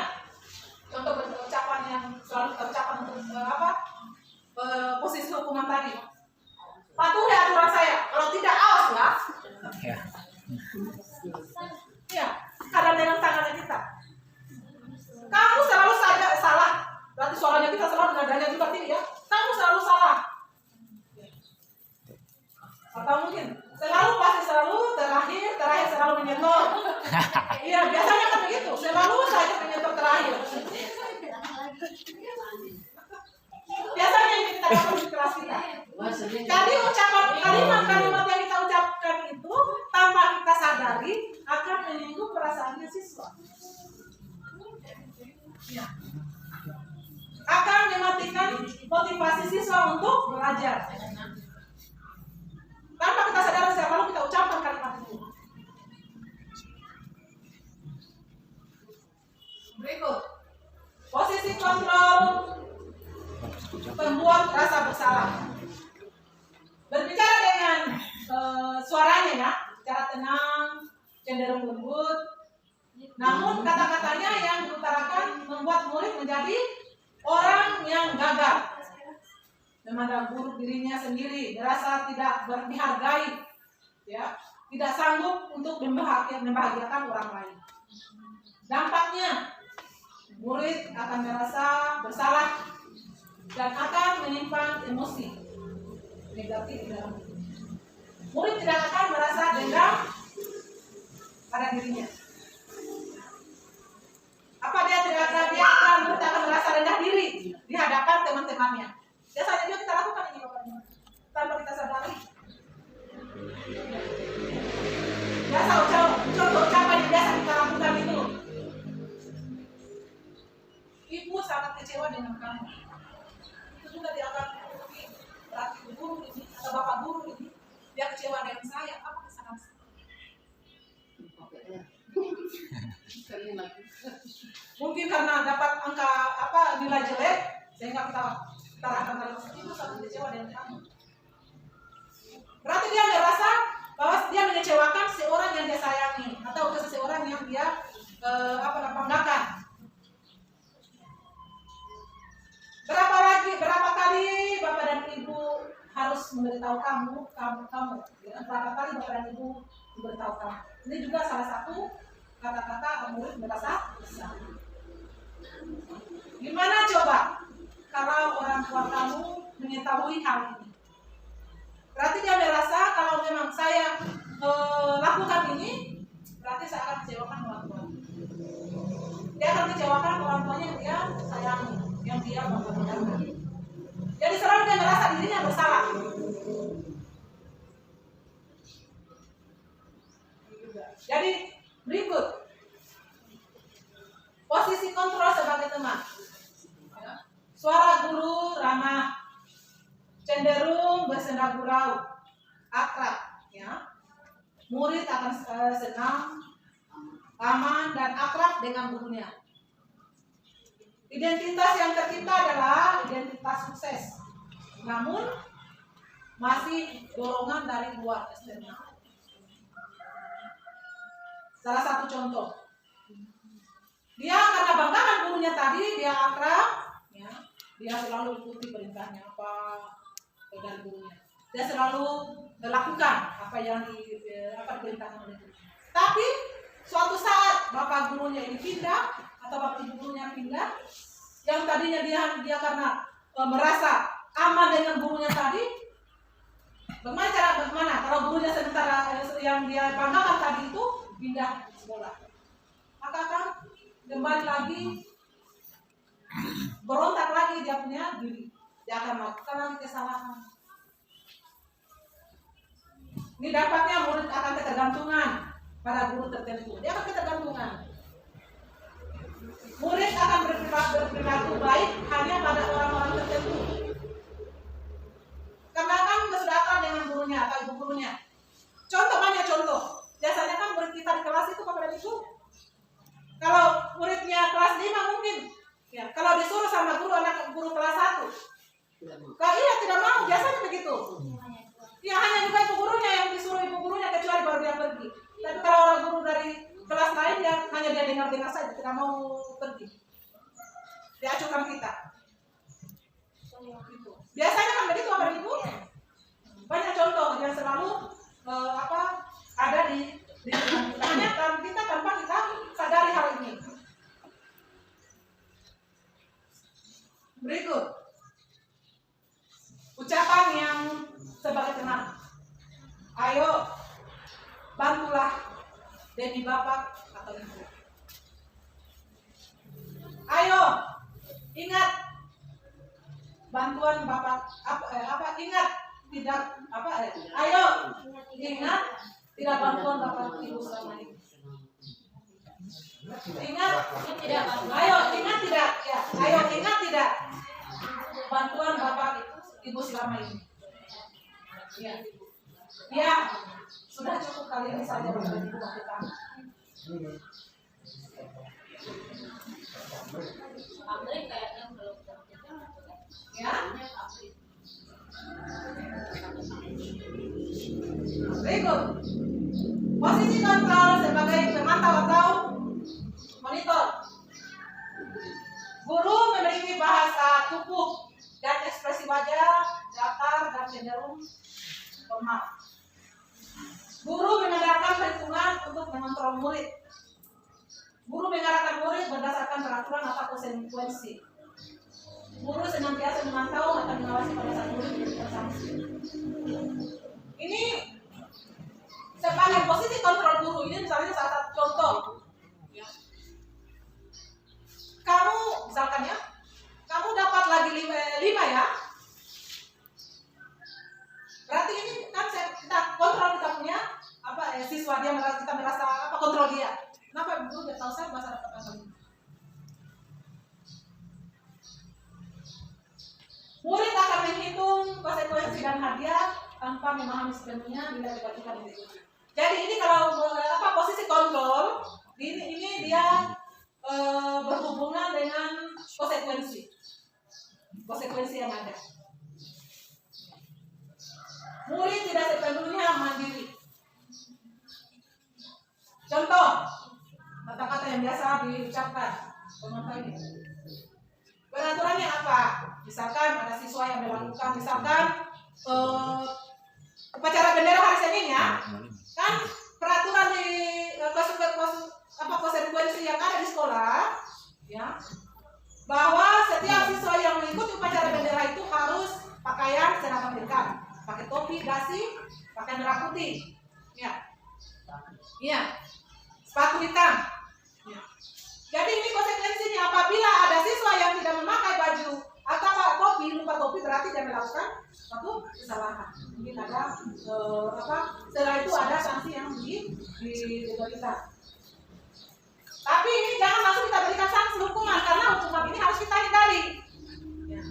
contoh ucapan yang selalu terucapkan untuk posisi hukuman tadi. Patuhi aturan saya, kalau tidak awas ya. Ya, kadang dengan tangannya kita. Kamu selalu saja salah. Berarti suaranya kita selalu nadanya juga tinggi ya. Kamu selalu salah. Atau mungkin pasti selalu terakhir selalu menyentuh. Iya, biasanya kan begitu. Selalu saja menyentuh terakhir. Biasanya ini kita dapat di kelas kita. Jadi ucapan kalimat-kalimat yang kita ucapkan itu tanpa kita sadari akan menyinggung perasaannya siswa. Ya. Akan mematikan motivasi siswa untuk belajar. Tanpa kita sadari setiap lalu kita ucapkan kalimat itu. Berikut, posisi kontrol membuat rasa bersalah. Berbicara dengan suaranya ya, bicara tenang, cenderung lembut. Namun kata-katanya yang diutarakan membuat murid menjadi orang yang gagal, memandang buruk dirinya sendiri, merasa tidak dihargai, ya, tidak sanggup untuk membahagiakan orang lain. Dampaknya, murid akan merasa bersalah dan akan menyimpan emosi negatif di dalam diri. Murid tidak akan merasa dendam pada dirinya. Apa dia akan merasa rendah diri di hadapan teman-temannya. Biasanya juga kita lakukan ini Bapak-Ibu, tanpa kita sadari. Biasa contoh ucapan yang biasa kita lakukan itu. Ibu sangat kecewa dengan kamu. Itu juga dia akan berarti guru ini atau bapak guru ini dia kecewa dengan saya. Apa kesalahan saya? Mungkin karena dapat angka nilai jelek sehingga kita akan itu sangat kecewa dengan kamu. Berarti dia merasa bahwa dia mengecewakan seorang yang dia sayangi atau seseorang yang dia banggakan. Berapa kali Bapak dan Ibu harus memberitahu kamu, ya, berapa kali Bapak dan Ibu memberitahu kamu. Ini juga salah satu kata-kata murid merasa bersalah. Gimana coba kalau orang tua kamu mengetahui hal ini? Berarti dia merasa kalau memang saya lakukan ini, berarti saya akan kecewakan orang tua. Dia akan kecewakan orang tuanya yang dia sayangi, yang dia bangga-banggakan. Jadi selalu dia merasa dirinya bersalah. Jadi berikut posisi kontrol sebagai teman. Suara guru ramah, cenderung bersenda gurau, akrab, ya. Murid akan senang, aman dan akrab dengan gurunya. Identitas yang tercipta adalah identitas sukses, namun masih dorongan dari luar eksternal. Salah satu contoh, dia karena banggakan gurunya tadi, dia akrab, ya, dia selalu ikuti perintahnya apa dari gurunya. Dia selalu melakukan apa yang diperintahkan oleh guru. Tapi suatu saat bapak gurunya ini pindah atau bapak ibu gurunya pindah, yang tadinya dia karena merasa aman dengan gurunya tadi, bagaimana kalau gurunya sementara yang dia banggakan tadi itu pindah sekolah, maka akan kembali lagi berontak lagi dia punya diri, dia akan melakukan lagi kesalahan. Ini dampaknya murid akan ketergantungan pada guru tertentu. Dia akan ketergantungan. Murid akan berperilaku baik hanya pada orang-orang tertentu. Karena kan sudah akrab dengan gurunya atau ibu gurunya. Banyak contoh. Biasanya kan murid kita di kelas itu pada itu. Kalau muridnya kelas 5 mungkin, ya, kalau disuruh sama anak guru kelas 1, kalau iya tidak mau, biasanya begitu. Ya hanya juga ibu gurunya yang disuruh ibu gurunya, kecuali baru dia pergi. Tapi kalau orang guru dari kelas lain, ya hanya dia dengar-dengar saja, tidak mau pergi. Dia acuhkan kita. Biasanya kan begitu Bapak Ibu. Banyak contoh yang selalu ada di hanya kita tanpa kita sadari hal ini. Berikut ucapan yang sebagai tenang. Ayo, bantulah demi bapak atau ibu. Ayo, ingat bantuan bapak ingat tidak ayo ingat tidak bantuan bapak ibu selama ini. Ingat tidak, ayo ingat tidak, ya, ayo ingat tidak bantuan bapak ibu selama ini. Ya, sudah cukup kali ini saja Bapak Ibu lakukan. Ya. Berikut, posisi kontrol sebagai pemantau atau monitor. Guru memiliki bahasa tubuh dan ekspresi wajah datar dan cenderung formal. Guru mengadakan perhitungan untuk mengontrol murid. Guru mengarahkan murid berdasarkan peraturan atau konsekuensi. Guru senantiasa memantau akan mengawasi pada saat murid melakukan sanksi. Ini sebagai posisi kontrol guru, ini misalnya salah satu contoh. Kamu misalkan ya, kamu dapat lagi 5 ya. Berarti ini kan kita kontrol, kita punya siswa dia kita merasa kontrol dia. Kenapa ibu dia tahu saya bahasa dapat kali? Murid akan menghitung konsekuensi dan hadiah tanpa memahami sepenuhnya bila dibagikan itu. Jadi ini kalau posisi kontrol ini dia berhubungan dengan konsekuensi yang ada. Murid tidak sepenuhnya mandiri. Contoh kata-kata yang biasa diucapkan penonton ini. Peraturannya apa? Misalkan ada siswa yang melakukan, misalkan upacara bendera hari Senin ya, kan peraturan di konsekuensi yang ada di sekolah, ya, bahwa setiap siswa yang mengikuti upacara bendera itu harus pakaian seragam lengkap, pakai topi, dasi, pakai merah putih, ya, sepatu hitam. Ya. Jadi ini konsekuensinya, apabila ada siswa yang tidak memakai baju atau lupa topi, berarti dia melakukan suatu kesalahan. Mungkin ada setelah itu ada sanksi yang diberikan. Tapi ini jangan langsung kita berikan sanksi hukuman, karena hukuman ini harus kita hindari. Ya.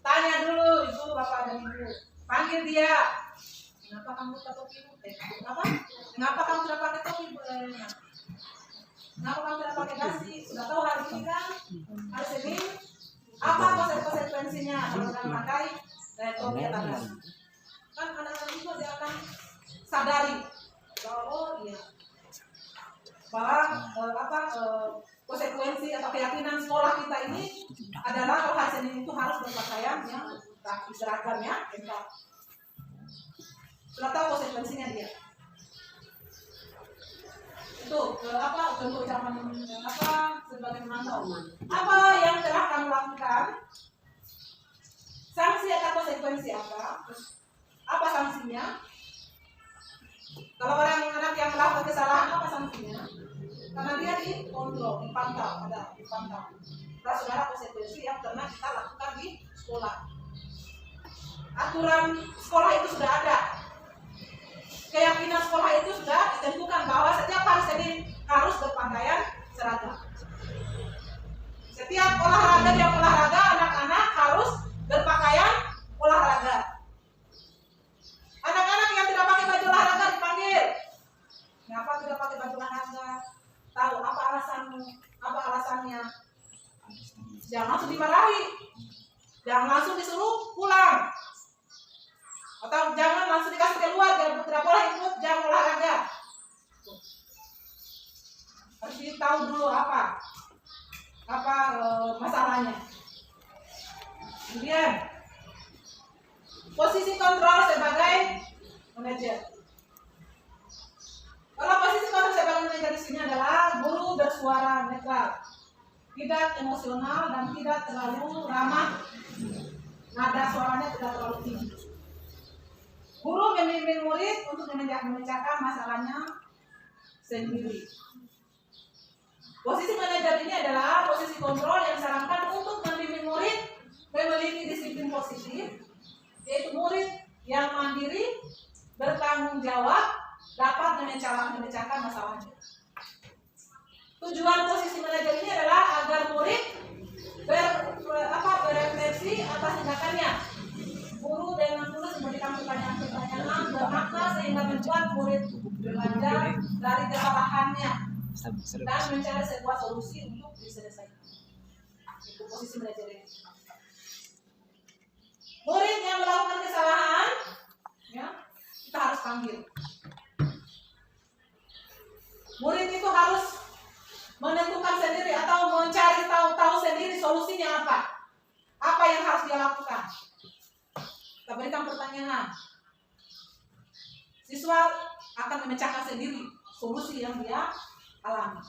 Tanya dulu ibu, bapak dan ibu, Panggil dia. Kenapa kamu pakai topi? Apa? Kenapa kamu tidak pakai topi? Kenapa kamu tidak pakai dasi? Sudah tahu hari ini kan? Hari Senin. Apa konsekuensinya kalau kamu pakai topi atau dasi? Kan anak-anak itu dia akan sadari bahwa oh iya, bahwa konsekuensi atau keyakinan sekolah kita ini adalah kalau hari Senin itu harus berpakaian yang rapi seragam ya, lengkap. Sudah tahu konsekuensinya dia. Itu untuk zaman sebagai pemantau. Apa yang telah kamu lakukan? Sanksi atau konsekuensi apa? Apa sanksinya? Kalau anak yang melakukan kesalahan apa sanksinya? Karena dia dikontrol, dipantau. Nah, saudara konsekuensi yang pernah kita lakukan di sekolah. Aturan sekolah itu sudah ada. Keyakinan sekolah itu sudah ditentukan bahwa setiap hari Senin harus berpakaian seragam. Setiap olahraga yang olahraga, anak-anak harus berpakaian olahraga. Anak-anak yang tidak pakai baju olahraga dipanggil. Kenapa tidak pakai baju olahraga? Tahu apa alasanmu? Apa alasannya? Jangan langsung dimarahi. Jangan langsung disuruh pulang. Atau jangan langsung dikasih keluar, tidak boleh ikut jam olahraga. Harus tahu dulu apa masalahnya. Kemudian posisi kontrol sebagai manajer. Kalau posisi kontrol sebagai manajer di sini adalah guru bersuara netral, tidak emosional dan tidak terlalu ramah. Nada suaranya tidak terlalu tinggi. Guru membimbing murid untuk memecahkan masalahnya sendiri. Posisi manajer ini adalah posisi kontrol yang disarankan untuk membimbing murid memiliki disiplin positif, yaitu murid yang mandiri, bertanggung jawab, dapat memecahkan masalahnya. Tujuan posisi manajer ini adalah agar murid berefleksi atas tindakannya. Guru dengan tulus memberikan pertanyaan bermakna sehingga membuat murid belajar dari kesalahannya dan mencari sebuah solusi untuk diselesaikan. Itu posisi manajer ini. Murid yang melakukan kesalahan, ya, kita harus panggil. Murid itu harus menentukan sendiri atau mencari tahu sendiri solusinya apa. Apa yang harus dia lakukan? Kita berikan pertanyaan. Siswa akan memecahkan sendiri solusi yang dia alami.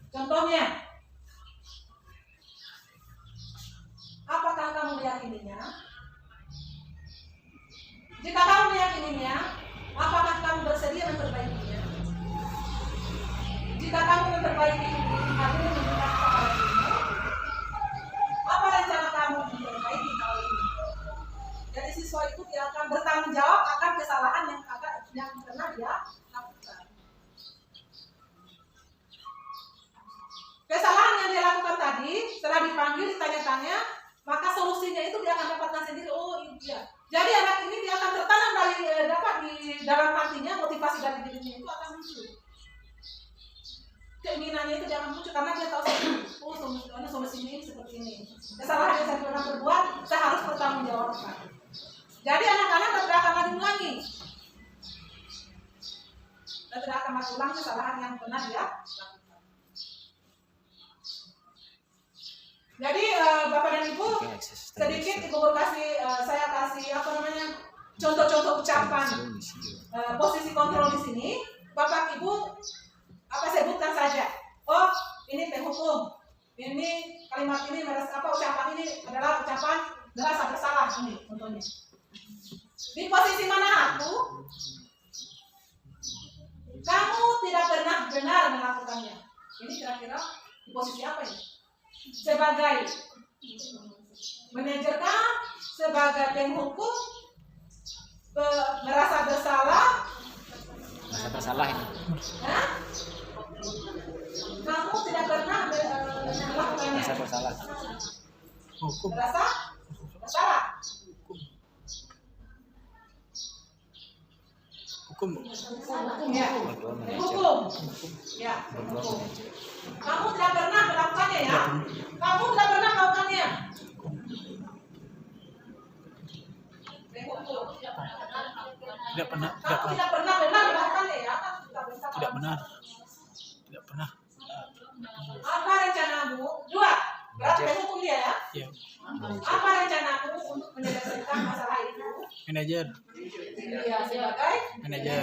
Contohnya, apakah kamu meyakininya? Jika kamu meyakininya, apakah kamu bersedia memperbaikinya? Jika kamu memperbaiki hal ini menunjukkan kepada dirimu, apa rencana kamu memperbaiki hal ini? Jadi siswa itu dia akan bertanggung jawab akan kesalahan yang pernah dia lakukan. Kesalahan yang dia lakukan tadi, setelah dipanggil, ditanya-tanya, maka solusinya itu dia akan dapatkan sendiri. Oh iya. Jadi anak ini dia akan tertanam di dalam hatinya, motivasi dari dirinya itu akan muncul. Keinginannya itu jangan muncul karena dia tahu oh solusinya ini seperti ini. Kesalahan yang saya pernah berbuat, saya harus bertanggung jawabkan. Jadi anak-anak tidak akan lagi ulangi. Dan tidak akan lagi ulang kesalahan yang pernah dia lakukan. Jadi Bapak dan Ibu, sedikit Ibu saya kasih contoh-contoh ucapan posisi kontrol di sini. Bapak Ibu sebutkan saja. Oh, ini penghukum. Ini kalimat ini ucapan ini adalah ucapan merasa bersalah ini contohnya. Di posisi mana aku? Kamu tidak pernah benar melakukannya. Ini kira-kira di posisi apa ini? Sebagai manajer kah? Sebagai penghukum? Merasa bersalah? Merasa bersalah ini. Hah? Kamu tidak pernah melakukannya. Merasa bersalah. Merasa bersalah. Hukum. Hukum ya. Berdua manajer. Hukum. Ya. Berdua Hukum. manajer. Kamu tidak pernah melakukannya ya? Kamu tidak pernah melakukannya? Hukum. Tidak pernah. Kamu tidak pernah benar melakukannya ya? Tidak benar. Tidak pernah. Apa rencanamu? Dua. Berarti hukum dia ya? Ya. Apa rencanamu untuk menyelesaikan masalah itu? Manajer. Iya, sebagai Manajer.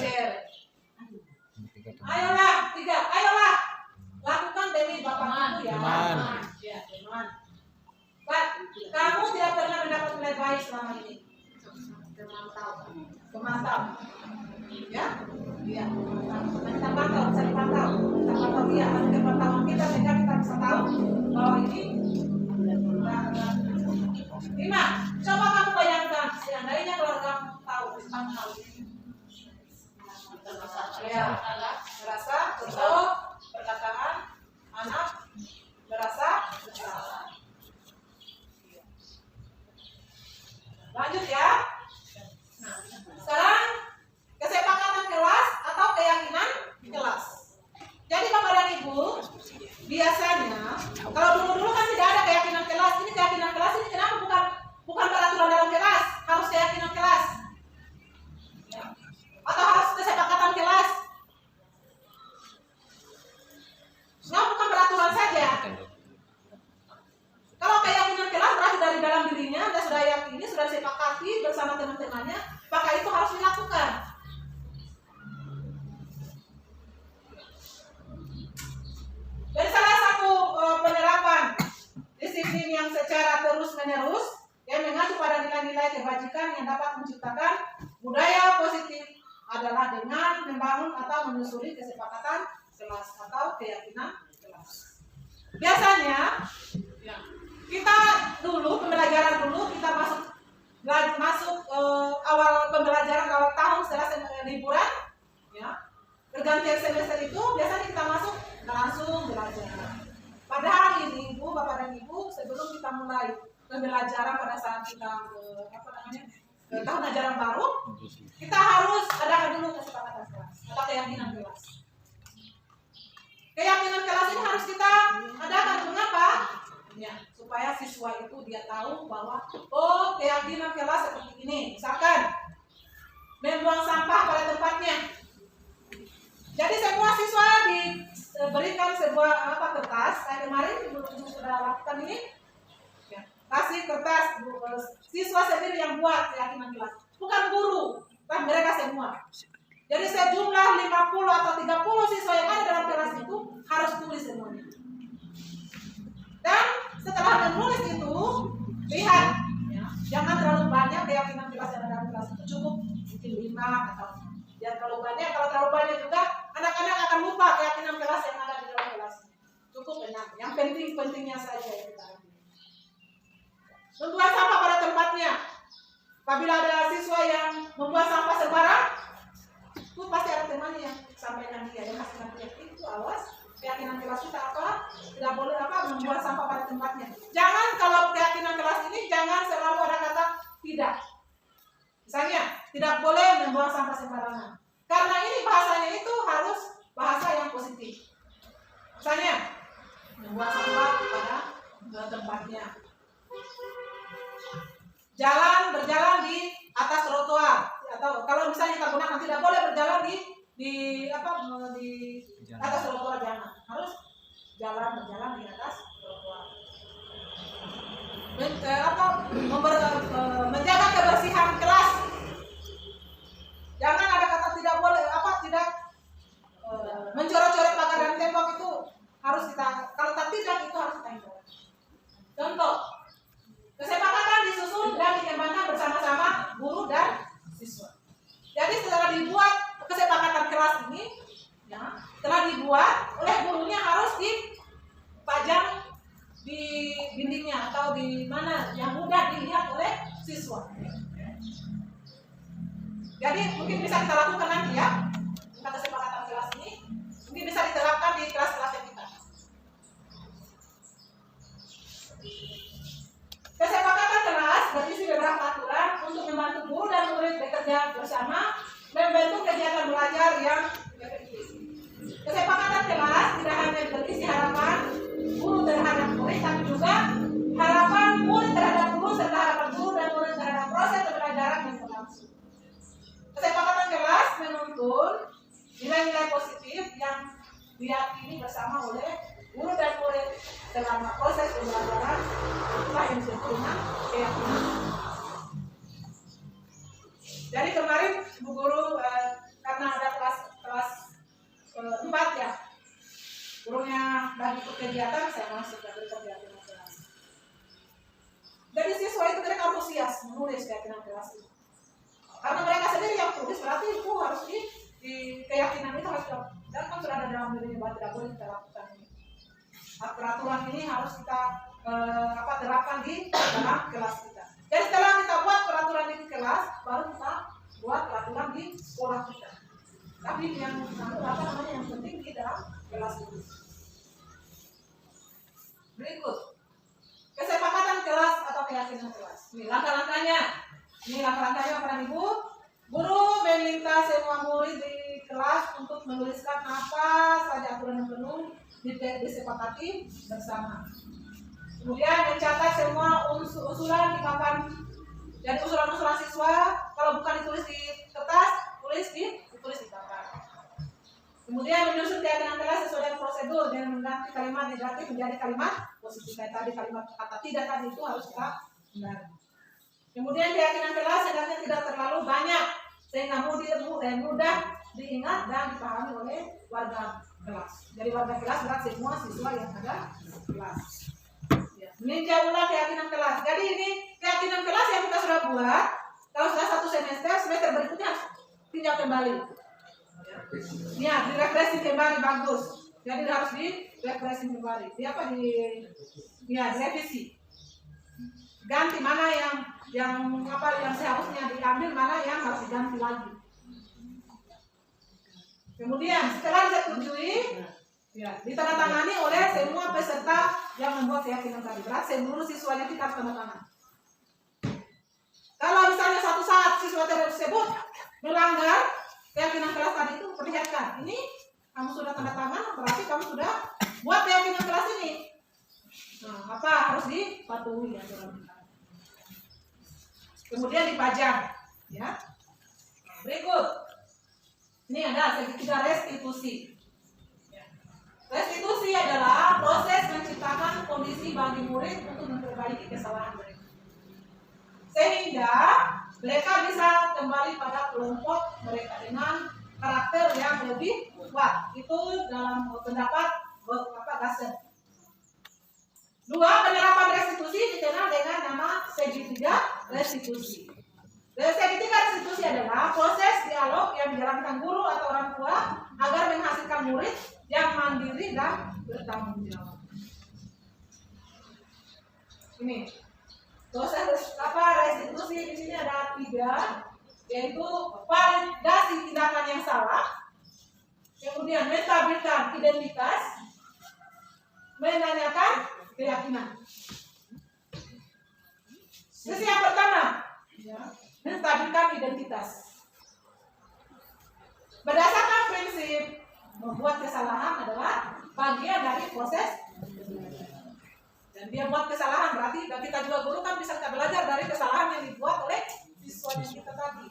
Ayolah, tiga. Ayolah. Lakukan demi Bapak Ibu ya. Teman. Ya, teman. Pak, kamu tidak pernah mendapat nilai baik selama ini. Memantau. Ya? Iya, memantau. Kita pantau, bisa dipantau. Kita pantau dia, ada pantauan kita sehingga kita bisa tahu bahwa ini. Lima, coba kamu bayangkan seandainya keluarga kamu tahu tentang hal ini. Ya, merasa bentuk perkataan anak merasa bersalah. Lanjut ya. Nah, sekarang kesepakatan kelas atau keyakinan kelas. Jadi Bapak dan Ibu, biasanya kalau dulu kan tidak ada keyakinan kelas. Ini keyakinan kelas ini kenapa bukan peraturan dalam kelas, harus keyakinan kelas. Atau harus kesepakatan kelas. Nah, bukan peraturan saja. Kalau keyakinan kelas berarti dari dalam dirinya, Anda sudah yakini, sudah sepakati bersama teman-temannya, maka itu harus dilakukan. Dan salah satu penerapan disiplin yang secara terus-menerus yang mengacu pada nilai-nilai kebajikan yang dapat menciptakan budaya positif adalah dengan membangun atau menyusuri kesepakatan kelas atau keyakinan kelas. Biasanya kita dulu pembelajaran dulu kita masuk awal pembelajaran awal tahun setelah liburan ya. Pergantian semester itu biasanya kita masuk langsung belajar. Padahal ini Ibu, Bapak dan Ibu, sebelum kita mulai pembelajaran pada saat kita tahun ajaran baru, kita harus adakan dulu kesepakatan kelas atau keyakinan kelas. Keyakinan kelas ini harus kita adakan. Mengapa? Ya, supaya siswa itu dia tahu bahwa oh keyakinan kelas seperti ini. Misalkan membuang sampah pada tempatnya. Jadi semua siswa diberikan sebuah kertas. Saya kemarin sudah lakukan ini. Ya, kasih kertas siswa sendiri yang buat keyakinan kelas. Bukan guru, kan mereka semua. Jadi sejumlah 50 atau 30 siswa yang ada dalam kelas itu harus tulis semuanya. Dan setelah menulis itu, lihat, ya, jangan terlalu banyak keyakinan kelas yang ada dalam kelas itu, cukup mungkin 5 atau jangan terlalu banyak. Kalau terlalu banyak juga anak-anak akan lupa keyakinan kelas yang ada di dalam kelas. Cukup 6. Yang penting-pentingnya saja yang kita ambil. Membuang sampah pada tempatnya. Apabila ada siswa yang membuang sampah sembarang, itu pasti ada temannya yang sampaikan dia yang kasih nanti itu awas keyakinan kelas kita tidak boleh membuang sampah pada tempatnya. Jangan kalau keyakinan kelas ini jangan selalu ada kata tidak. Misalnya tidak boleh membuang sampah sembarangan. Karena ini bahasanya itu harus bahasa yang positif. Misalnya membuang sampah pada tempatnya. Berjalan di atas trotoar atau kalau misalnya kita gunakan tidak boleh berjalan di atas trotoar, jangan. Harus berjalan di atas trotoar. Menjaga kebersihan kelas. Jangan ada kata tidak boleh tidak mencoret-coret pagar dan tembok itu harus kita, kalau tidak itu harus kita hindari. Contoh, kesepakatan disusun dan dikembangkan bersama-sama guru dan siswa. Jadi setelah dibuat kesepakatan kelas ini, ya, telah dibuat oleh gurunya harus dipajang di dindingnya atau di mana yang mudah dilihat oleh siswa. Jadi mungkin bisa kita lakukan nanti ya, kesepakatan kelas ini mungkin bisa diterapkan di kelas-kelas yang kita. Kesepakatan kelas berisi beberapa aturan untuk membantu guru dan murid bekerja bersama membentuk kegiatan belajar yang efektif. Kesepakatan kelas tidak hanya berisi harapan guru terhadap murid, tapi juga harapan murid terhadap guru serta harapan guru dan murid terhadap proses pembelajaran yang berlangsung. Kesepakatan kelas menuntun nilai-nilai positif yang diyakini bersama oleh guru dan murid selama proses pembelajaran. Itulah yang disebut dengan keyakinan. Jadi kemarin Bu Guru karena ada kelas 4 ya, gurunya bagi kegiatan, saya masuk ke kegiatan kelas. Jadi siswa itu mereka antusias menulis keyakinan kelas itu. Karena mereka sendiri yang tulis, berarti itu harus di keyakinan itu harus dan kan sudah ada dalam dirinya bahwa tidak boleh kita lakukan ini. Peraturan ini harus kita terapkan di dalam kelas kita. Jadi setelah kita buat peraturan di kelas, baru kita buat peraturan di sekolah kita. Tapi yang penting di dalam kelas itu. Berikut kesepakatan kelas atau keyakinan kelas. Ini langkah-langkahnya. Ini langkah-langkahnya para ibu. Guru meminta semua murid di kelas untuk menuliskan apa saja aturan yang perlu disepakati bersama. Kemudian mencatat semua usulan di papan. Jadi usulan-usulan siswa kalau bukan ditulis di kertas, ditulis di papan. Kemudian menyusun keyakinan kelas sesuai dengan prosedur dengan mengganti kalimat negatif menjadi kalimat positif. Kayak tadi kalimat kata tidak tadi itu harus kita hindari. Kemudian keyakinan kelas hendaknya tidak terlalu banyak sehingga mudah diingat dan dipahami oleh warga kelas. Jadi warga kelas berarti semua siswa yang ada di kelas. Ya. Meninjau ulang keyakinan kelas. Jadi ini keyakinan kelas yang kita sudah buat. Kalau sudah 1 semester berikutnya tinjau kembali. Ya, direfreshing kembali bagus. Jadi harus direfreshing kembali. Direvisi. Ganti mana yang seharusnya diambil, mana yang harus diganti lagi. Kemudian setelah disetujui, ditandatangani oleh semua peserta yang membuat keyakinan tadi. Berarti seluruh siswanya kita harus tanda tangan. Kalau misalnya suatu saat siswa tersebut melanggar keyakinan kelas tadi itu, perlihatkan. Ini kamu sudah tanda tangan, berarti kamu sudah buat keyakinan kelas ini. Nah, apa harus dipatuhi ya, kemudian dipajang. Ya. Berikut. Ini ada segitiga restitusi. Restitusi adalah proses menciptakan kondisi bagi murid untuk memperbaiki kesalahan mereka, sehingga mereka bisa kembali pada kelompok mereka dengan karakter yang lebih kuat. Itu dalam pendapat Gassen. 2. Penerapan restitusi dikenal dengan nama segitiga restitusi. Segitiga restitusi adalah proses dialog yang dijalankan guru atau orang tua agar menghasilkan murid yang mandiri dan bertanggung jawab. Ini proses restitusi di sini ada 3, yaitu validasi tindakan yang salah, kemudian menstabilkan identitas, menanyakan keyakinan. Sesi yang pertama, menstabilkan identitas. Berdasarkan prinsip membuat kesalahan adalah bagian dari proses, dan dia buat kesalahan berarti dan kita juga guru kan bisa kita belajar dari kesalahan yang dibuat oleh siswa kita tadi.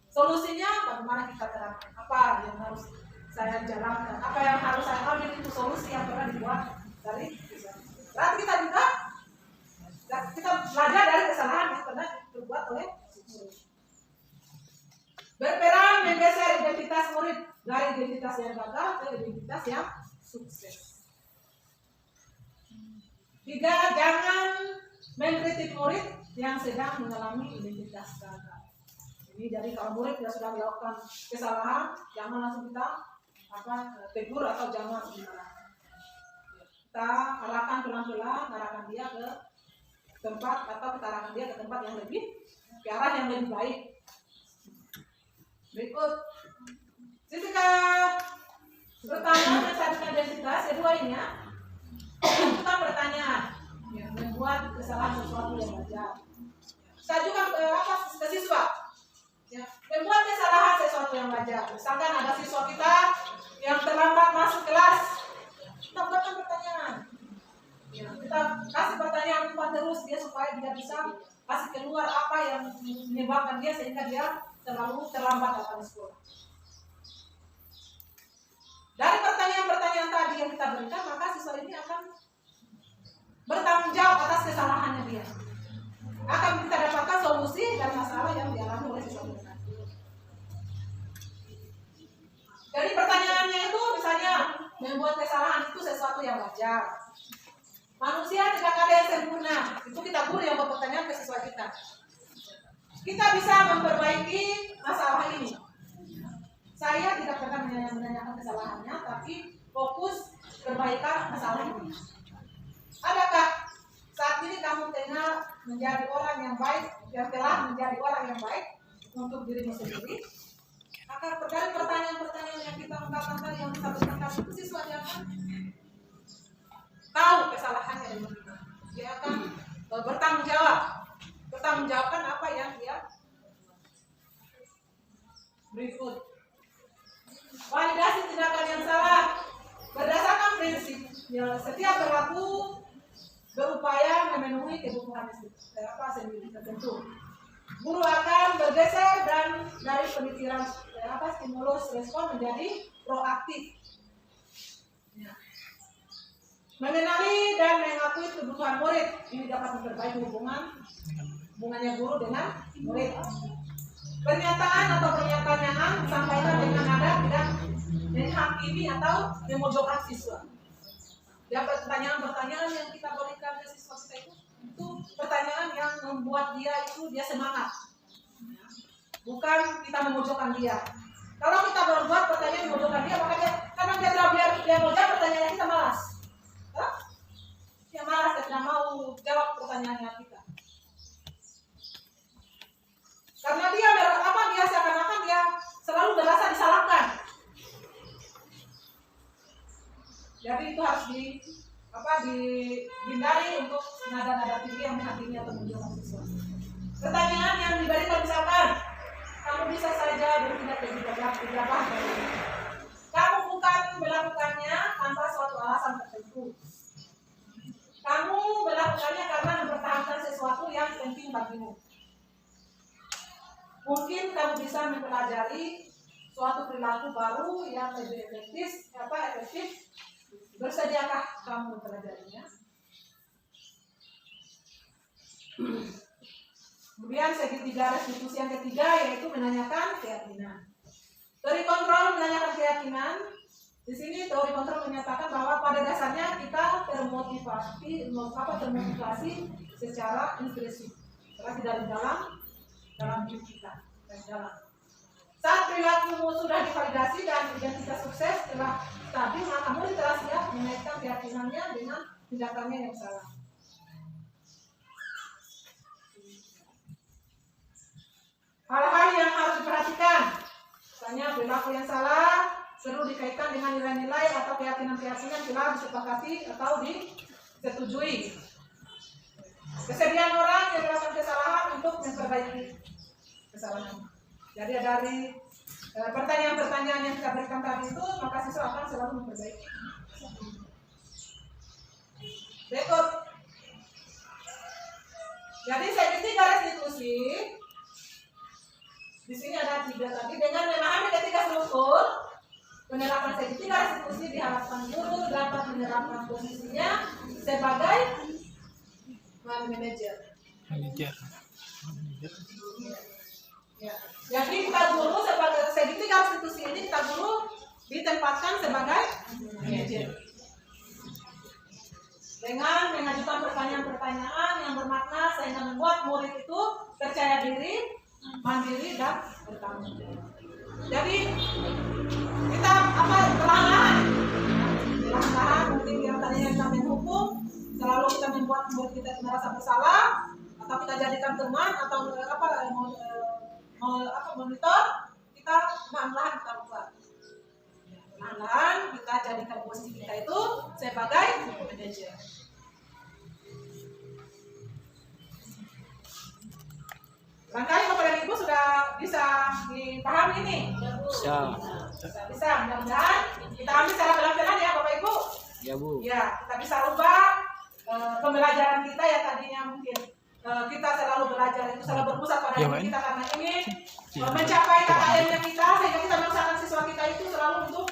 Solusinya bagaimana kita terapkan, apa yang harus saya jalankan, apa yang harus saya ambil itu solusi yang pernah dibuat dari siswa. Berarti kita juga belajar dari kesalahan yang pernah dibuat oleh siswa. Berperan menggeser identitas murid dari identitas yang gagal ke identitas yang sukses. 3. Jangan mengkritik murid yang sedang mengalami identitas gagal. Ini dari kalau murid yang sudah melakukan kesalahan, jangan langsung kita tegur atau jangan langsung diarahkan. Kita arahkan pelan-pelan, arahkan dia ke tempat atau kita arahkan dia ke tempat yang lebih, ke arah yang lebih baik. Berikut sisi pertama menstabilkan identitas, kedua ini ya, kita pertanyaan yang membuat kesalahan sesuatu yang wajar. Saya juga ke siswa ya, membuat kesalahan sesuatu yang menyebabkan dia sehingga dia terlalu terlambat datang sekolah. Dari pertanyaan-pertanyaan tadi yang kita berikan, maka siswa ini akan bertanggung jawab atas kesalahannya dia. Akan kita dapatkan solusi dari masalah yang dialami oleh siswa kita. Jadi pertanyaannya itu misalnya membuat kesalahan itu sesuatu yang wajar. Manusia tidak ada yang sempurna. Itu kita guru yang berpertanyaan ke siswa kita. Kita bisa memperbaiki masalah ini. Saya tidak pernah menanyakan kesalahannya, tapi fokus perbaikan masalah ini. Adakah saat ini kamu tengah menjadi orang yang baik, yang telah menjadi orang yang baik untuk dirimu sendiri? Maka dari pertanyaan-pertanyaan yang kita ungkapkan tadi, yang kita berikan itu, siswa dia akan tahu kesalahannya dari mana. Dia akan bertanggung jawab. Bertanggung jawabkan apa yang dia berikut. Validasi tindakan yang salah berdasarkan prinsip yang setiap perilaku berupaya memenuhi kebutuhan sendiri tertentu. Guru akan bergeser dan dari pemikiran stimulus respon menjadi proaktif. Mengenali dan mengakui kebutuhan murid ini dapat memperbaiki hubungannya guru dengan murid. Pernyataan atau pernyataan disampaikan dengan nada tidak menghakimi atau memojokkan siswa. Ya, pertanyaan-pertanyaan yang kita berikan ke siswa kita itu pertanyaan yang membuat dia semangat. Bukan kita memojokkan dia. Kalau kita berbuat pertanyaan memojokkan dia, maka karena dia terlalu dia mojok, pertanyaan kita malas. Dia malas, dia tidak mau jawab pertanyaan kita. Karena dia seakan-akan dia selalu merasa disalahkan. Jadi itu harus dihindari untuk nada-nada tinggi yang menghakimi atau menjauhkan siswa. Pertanyaan yang diberikan misalkan, kamu bisa saja bertindak lebih gegabah dari ini. Kamu bukan melakukannya tanpa suatu alasan tertentu. Kamu melakukannya karena mempertahankan sesuatu yang penting bagimu. Mungkin kamu bisa mempelajari suatu perilaku baru yang lebih efektif. Bersediakah kamu mempelajarinya? Kemudian segitiga restitusi yang ketiga yaitu menanyakan keyakinan. Teori kontrol menanyakan keyakinan. Di sini teori kontrol menyatakan bahwa pada dasarnya kita termotivasi secara intrinsi, berarti dari dalam diri kita. Saat perilakumu sudah divalidasi dan identitas sukses telah stabil, maka murid telah siap mengaitkan keyakinannya dengan tindakannya yang salah. Hal-hal yang harus diperhatikan, misalnya perilaku yang salah perlu dikaitkan dengan nilai-nilai atau keyakinan-keyakinan telah disepakati atau disetujui. Kesediaan orang yang melakukan kesalahan untuk memperbaiki kesalahan. Jadi dari pertanyaan-pertanyaan yang kita berikan tadi itu, maka siswa akan selalu memperbaiki. Berikut. Jadi segitiga restitusi. Di sini ada 3 tadi. Dengan memahami ketiga struktur, penerapan segitiga restitusi diharapkan guru dapat menerapkan posisinya sebagai manajer. Ya. Jadi kita guru sebagai segitiga restitusi ini kita guru ditempatkan sebagai manajer. Dengan mengajukan pertanyaan-pertanyaan yang bermakna sehingga membuat murid itu percaya diri, mandiri dan bertanggung jawab. Jadi kita perlahan-lahan mungkin yang tadinya kita main hukum, selalu kita membuat murid kita merasa bersalah, atau kita jadikan teman atau monitor, kita perlahan-lahan kita buat. Perlahan kita jadikan posisi kita itu sebagai manajer. Barangkali Bapak dan Ibu sudah bisa dipahami ini? Bisa. Mudah-mudahan kita ambil secara pelan-pelan ya Bapak Ibu. Ya Bu. Ya, kita bisa ubah pembelajaran kita yang tadinya mungkin kita selalu belajar itu selalu berpusat pada Ya, diri Wan. kita karena ini Ya. mencapai KKM-nya kita sehingga kita melaksanakan siswa kita itu selalu untuk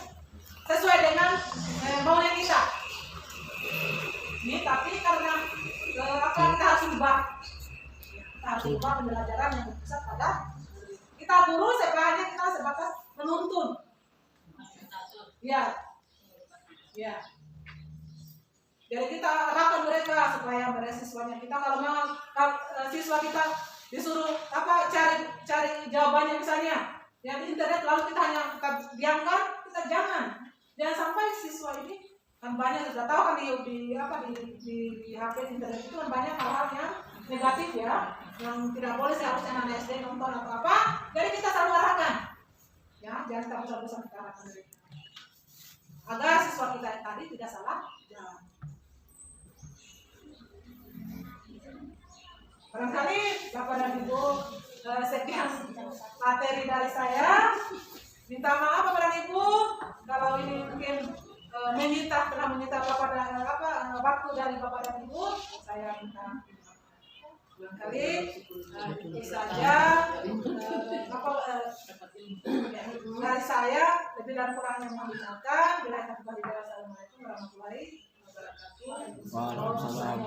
sesuai dengan maunya kita. Ini tapi karena kita harus ubah. Kita harus ubah pembelajaran yang berpusat pada kita guru sebenarnya kita sebatas menuntun. Ya. Ya. Jadi kita arahkan mereka supaya siswanya kita kalau memang siswa kita disuruh cari jawabannya misalnya ya di internet lalu kita hanya diamkan, kita jangan sampai siswa ini kan banyak sudah tahu kan di HP di internet itu kan banyak hal-hal yang negatif ya yang tidak boleh seharusnya anak SD nonton atau apa, jadi kita selalu arahkan ya jangan kita bosan-bosan kita arahkan mereka agar siswa kita tadi tidak salah jalan. Barangkali Bapak dan Ibu sekian materi dari saya. Minta maaf Bapak dan Ibu kalau ini mungkin telah menyita Bapak dan waktu dari Bapak dan Ibu. Saya minta barangkali itu saja dari saya, lebih dan kurangnya mohon dimaafkan. Bila kita kembali, assalamualaikum warahmatullahi wabarakatuh. Waalaikumsalam.